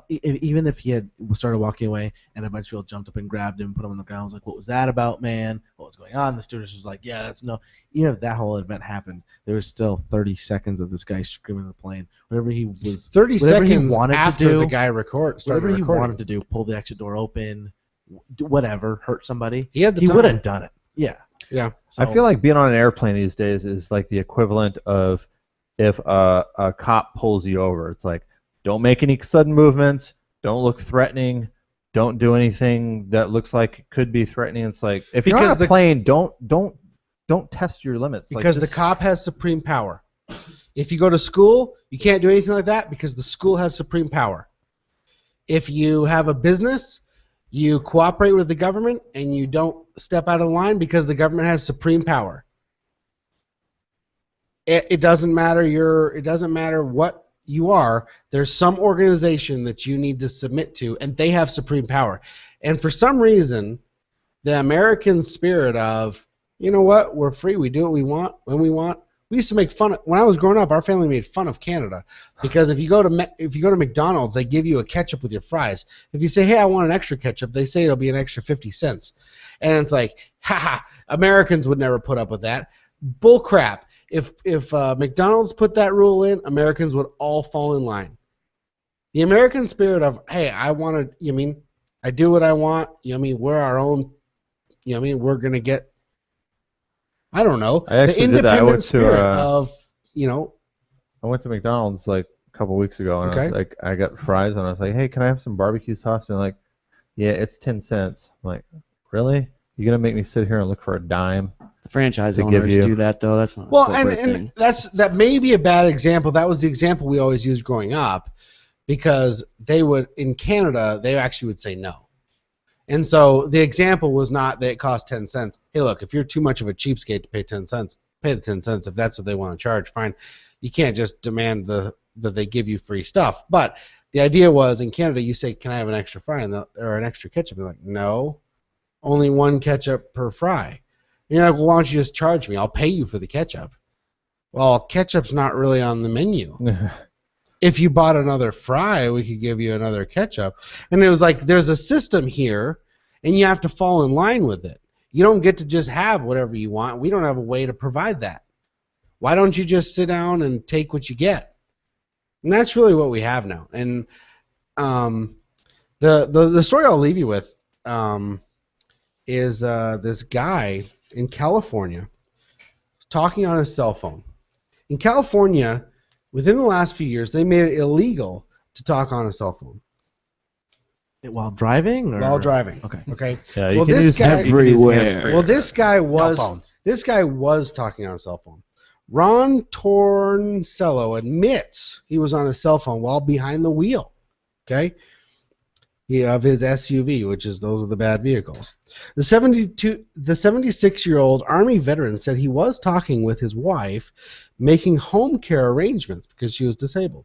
[SPEAKER 4] Even if he had started walking away and a bunch of people jumped up and grabbed him, put him on the ground, was like, "What was that about, man? What was going on?" The stewardess was like, "Yeah, that's no." Even if that whole event happened, there was still 30 seconds of this guy screaming in the plane. Whatever he was,
[SPEAKER 1] 30
[SPEAKER 4] whatever he
[SPEAKER 1] seconds
[SPEAKER 4] wanted to
[SPEAKER 1] after
[SPEAKER 4] do-
[SPEAKER 1] the guy started
[SPEAKER 4] whatever he
[SPEAKER 1] recording.
[SPEAKER 4] wanted to do, pull the exit door open, whatever, hurt somebody,
[SPEAKER 1] He had the
[SPEAKER 4] he
[SPEAKER 1] time.
[SPEAKER 4] would have done it. Yeah.
[SPEAKER 1] Yeah.
[SPEAKER 4] So,
[SPEAKER 3] I feel like being on an airplane these days is like the equivalent of if a cop pulls you over. It's like, don't make any sudden movements, don't look threatening, don't do anything that looks like it could be threatening. It's like if you're
[SPEAKER 1] Because
[SPEAKER 3] on a
[SPEAKER 1] the-
[SPEAKER 3] plane, don't test your limits. Like,
[SPEAKER 1] Because the
[SPEAKER 3] just-
[SPEAKER 1] cop has supreme power. If you go to school, you can't do anything like that because the school has supreme power. If you have a business, you cooperate with the government and you don't step out of line because the government has supreme power. It doesn't matter it doesn't matter what you are. There's some organization that you need to submit to, and they have supreme power. And for some reason, the American spirit of, you know what, we're free, we do what we want when we want. We used to make fun of, when I was growing up, our family made fun of Canada because if you go to McDonald's, they give you a ketchup with your fries. If you say, hey, I want an extra ketchup, they say it'll be an extra 50 cents. And it's like, haha, Americans would never put up with that. Bull crap. If McDonald's put that rule in, Americans would all fall in line. The American spirit of, hey, I do what I want, we're our own, we're going to get, I don't know,
[SPEAKER 3] I actually
[SPEAKER 1] the
[SPEAKER 3] did that. I
[SPEAKER 1] independent
[SPEAKER 3] went to,
[SPEAKER 1] spirit of,
[SPEAKER 3] I went to McDonald's like a couple weeks ago, and I was
[SPEAKER 1] Okay.
[SPEAKER 3] like, I got fries, and I was like, hey, can I have some barbecue sauce? And they're like, yeah, it's 10 cents. I'm like, really? You're gonna make me sit here and look for a dime?
[SPEAKER 5] The franchise
[SPEAKER 3] To give
[SPEAKER 5] owners
[SPEAKER 3] you-
[SPEAKER 5] do that, though. That's not a
[SPEAKER 1] well,
[SPEAKER 5] corporate
[SPEAKER 1] and
[SPEAKER 5] thing.
[SPEAKER 1] that may be a bad example. That was the example we always used growing up because they would, in Canada, they actually would say no. And so the example was not that it cost 10 cents. Hey, look, if you're too much of a cheapskate to pay 10 cents, pay the 10 cents. If that's what they want to charge, fine. You can't just demand that they give you free stuff. But the idea was in Canada, you say, can I have an extra fry or an extra ketchup? They're like, no, only one ketchup per fry. And you're like, well, why don't you just charge me? I'll pay you for the ketchup. Well, ketchup's not really on the menu. If you bought another fry, we could give you another ketchup. And it was like, there's a system here, and you have to fall in line with it. You don't get to just have whatever you want. We don't have a way to provide that. Why don't you just sit down and take what you get? And that's really what we have now. And the story I'll leave you with is this guy in California talking on his cell phone. In California, within the last few years, they made it illegal to talk on a cell phone
[SPEAKER 4] while driving, or
[SPEAKER 1] while driving.
[SPEAKER 4] Okay.
[SPEAKER 1] Okay.
[SPEAKER 3] Yeah, you
[SPEAKER 1] Well,
[SPEAKER 3] can
[SPEAKER 1] this
[SPEAKER 3] use
[SPEAKER 1] guy-
[SPEAKER 3] you can use
[SPEAKER 5] Everywhere.
[SPEAKER 3] hands-free.
[SPEAKER 1] Well, this guy
[SPEAKER 4] Cell phones.
[SPEAKER 1] was talking on a cell phone. Ron Torncello admits he was on a cell phone while behind the wheel. Okay. Of his SUV, which is those are the bad vehicles. The 76-year-old Army veteran said he was talking with his wife, making home care arrangements because she was disabled.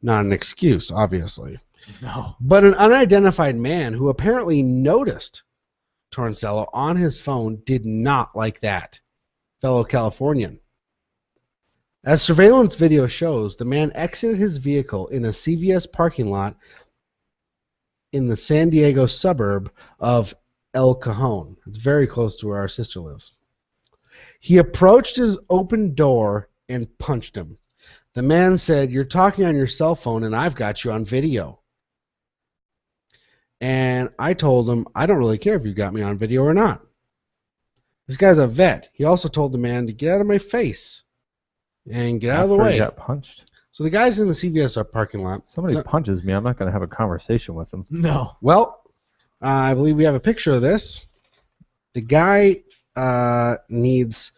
[SPEAKER 1] Not an excuse, obviously.
[SPEAKER 4] No.
[SPEAKER 1] But an unidentified man who apparently noticed Torncello on his phone did not like that, fellow Californian. As surveillance video shows, the man exited his vehicle in a CVS parking lot in the San Diego suburb of El Cajon. It's very close to where our sister lives. He approached his open door and punched him. The man said, "You're talking on your cell phone and I've got you on video." And I told him, I don't really care if you got me on video or not. This guy's a vet. He also told the man to get out of my face and get out of the
[SPEAKER 3] After he
[SPEAKER 1] way.
[SPEAKER 3] got punched.
[SPEAKER 1] So the guy's in the CVS parking lot.
[SPEAKER 3] Somebody
[SPEAKER 1] So-
[SPEAKER 3] punches me, I'm not going to have a conversation with them.
[SPEAKER 4] No.
[SPEAKER 1] Well, I believe we have a picture of this. The guy needs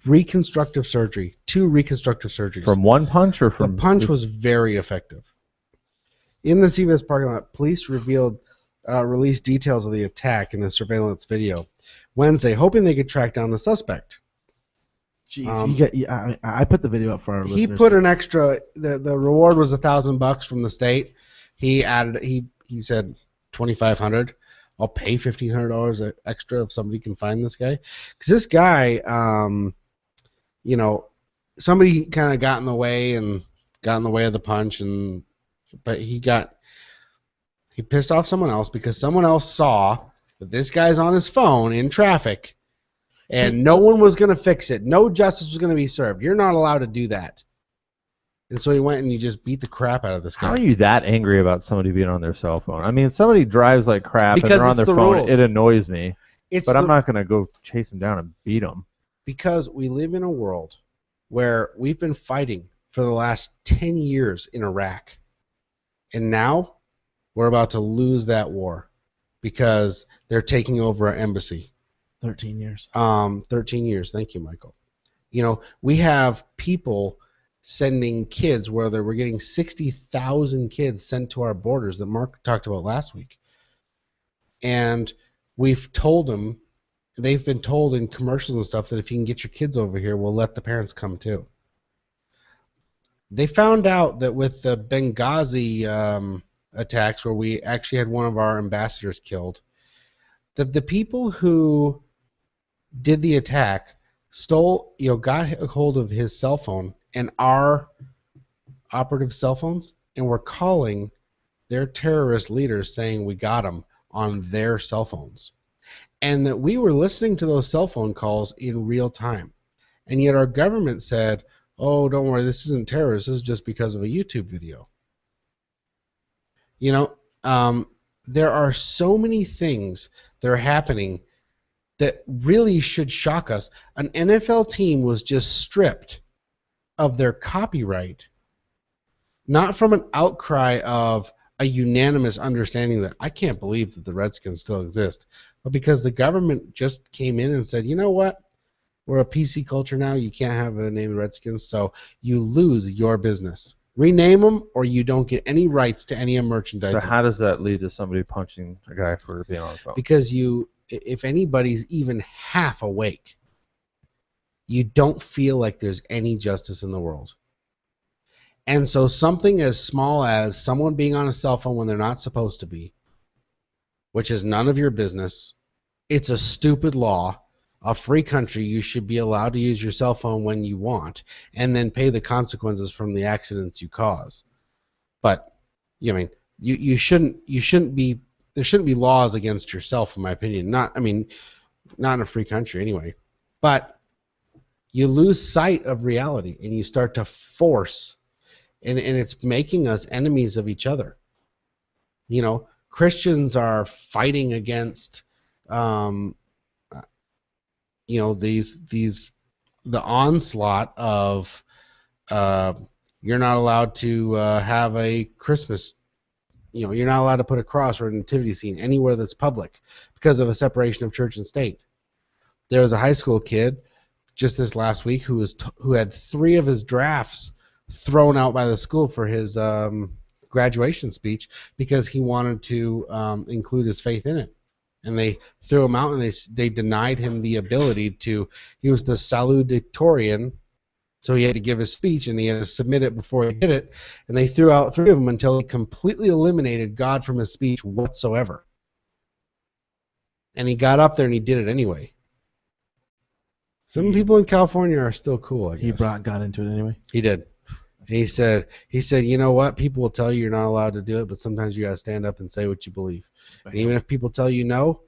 [SPEAKER 1] reconstructive surgery, 2 reconstructive surgeries.
[SPEAKER 3] From one punch or from
[SPEAKER 1] The punch was very effective. In the CVS parking lot, police released details of the attack in a surveillance video Wednesday, hoping they could track down the suspect.
[SPEAKER 4] Jeez, I put the video up for our
[SPEAKER 1] He
[SPEAKER 4] listeners.
[SPEAKER 1] put an extra. The reward was $1,000 from the state. He added. He said $2,500. I'll pay $1,500 extra if somebody can find this guy, because this guy, somebody kind of got in the way of the punch, but he pissed off someone else because someone else saw that this guy's on his phone in traffic, and no one was going to fix it. No justice was going to be served. You're not allowed to do that. And so he went and he just beat the crap out of this guy.
[SPEAKER 3] How are you that angry about somebody being on their cell phone? I mean, somebody drives like crap
[SPEAKER 1] Because
[SPEAKER 3] and they're on
[SPEAKER 1] it's
[SPEAKER 3] their
[SPEAKER 1] the
[SPEAKER 3] phone.
[SPEAKER 1] rules.
[SPEAKER 3] It annoys me. But I'm
[SPEAKER 1] the-
[SPEAKER 3] not going to go chase them down and beat them.
[SPEAKER 1] Because we live in a world where we've been fighting for the last 10 years in Iraq. And now we're about to lose that war because they're taking over our embassy.
[SPEAKER 4] 13 years.
[SPEAKER 1] 13 years. Thank you, Michael. We have people sending kids, whether we're getting 60,000 kids sent to our borders that Mark talked about last week. And we've told them, they've been told in commercials and stuff that if you can get your kids over here, we'll let the parents come too. They found out that with the Benghazi attacks, where we actually had one of our ambassadors killed, that the people who did the attack got a hold of his cell phone and our operative cell phones, and were calling their terrorist leaders saying we got them on their cell phones. And that we were listening to those cell phone calls in real time. And yet our government said, oh, don't worry, this isn't terrorist, this is just because of a YouTube video. There are so many things that are happening that really should shock us. An NFL team was just stripped of their copyright, not from an outcry of a unanimous understanding that I can't believe that the Redskins still exist, but because the government just came in and said, you know what, we're a PC culture now, you can't have the name of the Redskins, so you lose your business. Rename them or you don't get any rights to any merchandise.
[SPEAKER 3] So how does that lead to somebody punching a guy for being on the phone?
[SPEAKER 1] Because if anybody's even half awake, you don't feel like there's any justice in the world. And so something as small as someone being on a cell phone when they're not supposed to be, which is none of your business, it's a stupid law. A free country, you should be allowed to use your cell phone when you want and then pay the consequences from the accidents you cause. But you shouldn't be, there shouldn't be laws against yourself, in my opinion. Not in a free country anyway. But you lose sight of reality and you start to force, and it's making us enemies of each other. Christians are fighting against the onslaught of you're not allowed to have a Christmas, you're not allowed to put a cross or a nativity scene anywhere that's public because of a separation of church and state. There was a high school kid just this last week who had 3 of his drafts thrown out by the school for his graduation speech because he wanted to include his faith in it. And they threw him out, and they denied him the ability to. He was the salutatorian, so he had to give his speech, and he had to submit it before he did it. And they threw out 3 of them until he completely eliminated God from his speech whatsoever. And he got up there and he did it anyway. Some people in California are still cool, I guess.
[SPEAKER 4] He brought God into it anyway.
[SPEAKER 1] He did. And he said, you know what? People will tell you you're not allowed to do it, but sometimes you got to stand up and say what you believe. And even if people tell you no,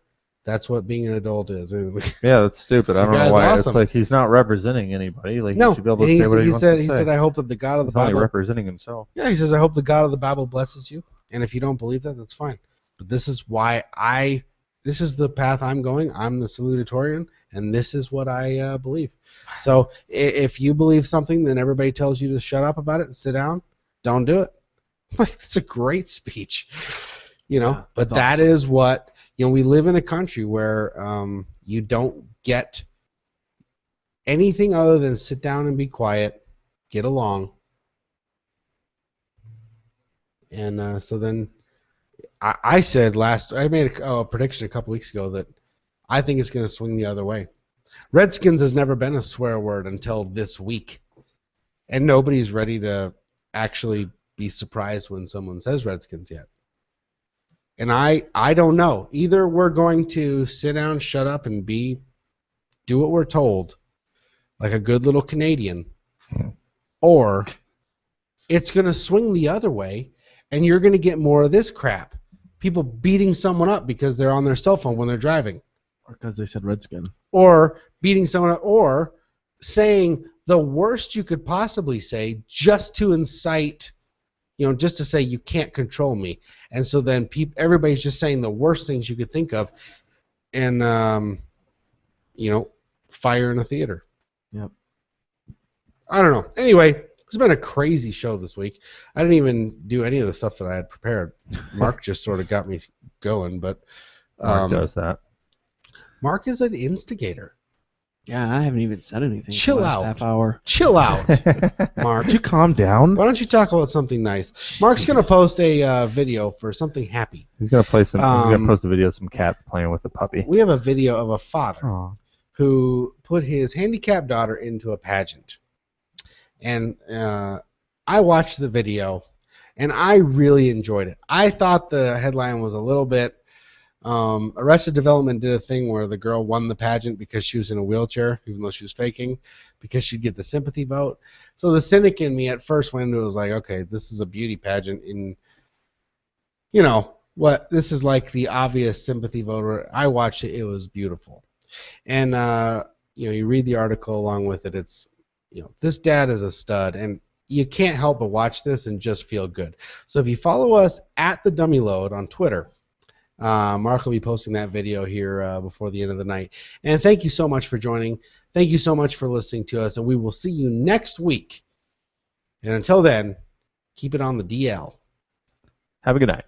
[SPEAKER 1] that's what being an adult is.
[SPEAKER 3] Yeah, that's stupid. I don't know
[SPEAKER 1] guy's
[SPEAKER 3] why.
[SPEAKER 1] awesome.
[SPEAKER 3] It's like he's not representing anybody. Like
[SPEAKER 1] No,
[SPEAKER 3] he should be able
[SPEAKER 1] and
[SPEAKER 3] to
[SPEAKER 1] he
[SPEAKER 3] say what he wants to
[SPEAKER 1] he
[SPEAKER 3] say.
[SPEAKER 1] said, I hope that the God of the
[SPEAKER 3] He's only
[SPEAKER 1] Bible.
[SPEAKER 3] representing himself.
[SPEAKER 1] Yeah, he says, I hope the God of the Bible blesses you. And if you don't believe that, that's fine. But this is why this is the path I'm going. I'm the salutatorian, and this is what I believe. So if you believe something, then everybody tells you to shut up about it and sit down. Don't do it. Like, that's a great speech.
[SPEAKER 4] Yeah,
[SPEAKER 1] But
[SPEAKER 4] that's
[SPEAKER 1] that
[SPEAKER 4] awesome.
[SPEAKER 1] is what we live in a country where you don't get anything other than sit down and be quiet, get along. And so then I made a prediction a couple weeks ago that I think it's going to swing the other way. Redskins has never been a swear word until this week. And nobody's ready to actually be surprised when someone says Redskins yet. And I don't know. Either we're going to sit down, shut up, and do what we're told, like a good little Canadian, or it's going to swing the other way, and you're going to get more of this crap. People beating someone up because they're on their cell phone when they're driving.
[SPEAKER 4] Or because they said Redskin.
[SPEAKER 1] Or beating someone up, or saying the worst you could possibly say just to incite, just to say you can't control me. And so then everybody's just saying the worst things you could think of, and fire in a theater.
[SPEAKER 4] Yep.
[SPEAKER 1] I don't know. Anyway, it's been a crazy show this week. I didn't even do any of the stuff that I had prepared. Mark just sort of got me going, but
[SPEAKER 3] Mark does that.
[SPEAKER 1] Mark is an instigator.
[SPEAKER 5] Yeah, I haven't even said anything.
[SPEAKER 1] Chill
[SPEAKER 5] for the last
[SPEAKER 1] out.
[SPEAKER 5] Half hour.
[SPEAKER 1] Chill out, Mark.
[SPEAKER 4] Would you calm down?
[SPEAKER 1] Why don't you talk about something nice? Mark's gonna post a video for something happy.
[SPEAKER 3] He's gonna play some. He's gonna post a video of some cats playing with a puppy.
[SPEAKER 1] We have a video of a father
[SPEAKER 3] Aw.
[SPEAKER 1] who put his handicapped daughter into a pageant, and I watched the video, and I really enjoyed it. I thought the headline was a little bit. Arrested Development did a thing where the girl won the pageant because she was in a wheelchair, even though she was faking, because she'd get the sympathy vote. So the cynic in me at first went into it was like, okay, this is a beauty pageant in, this is like the obvious sympathy voter. I watched it. It was beautiful. And, you read the article along with it. It's, this dad is a stud, and you can't help but watch this and just feel good. So if you follow us at The Dummy Load on Twitter, Mark will be posting that video here before the end of the night. And thank you so much for joining. Thank you so much for listening to us, and we will see you next week. And until then, keep it on the DL.
[SPEAKER 3] Have a good night.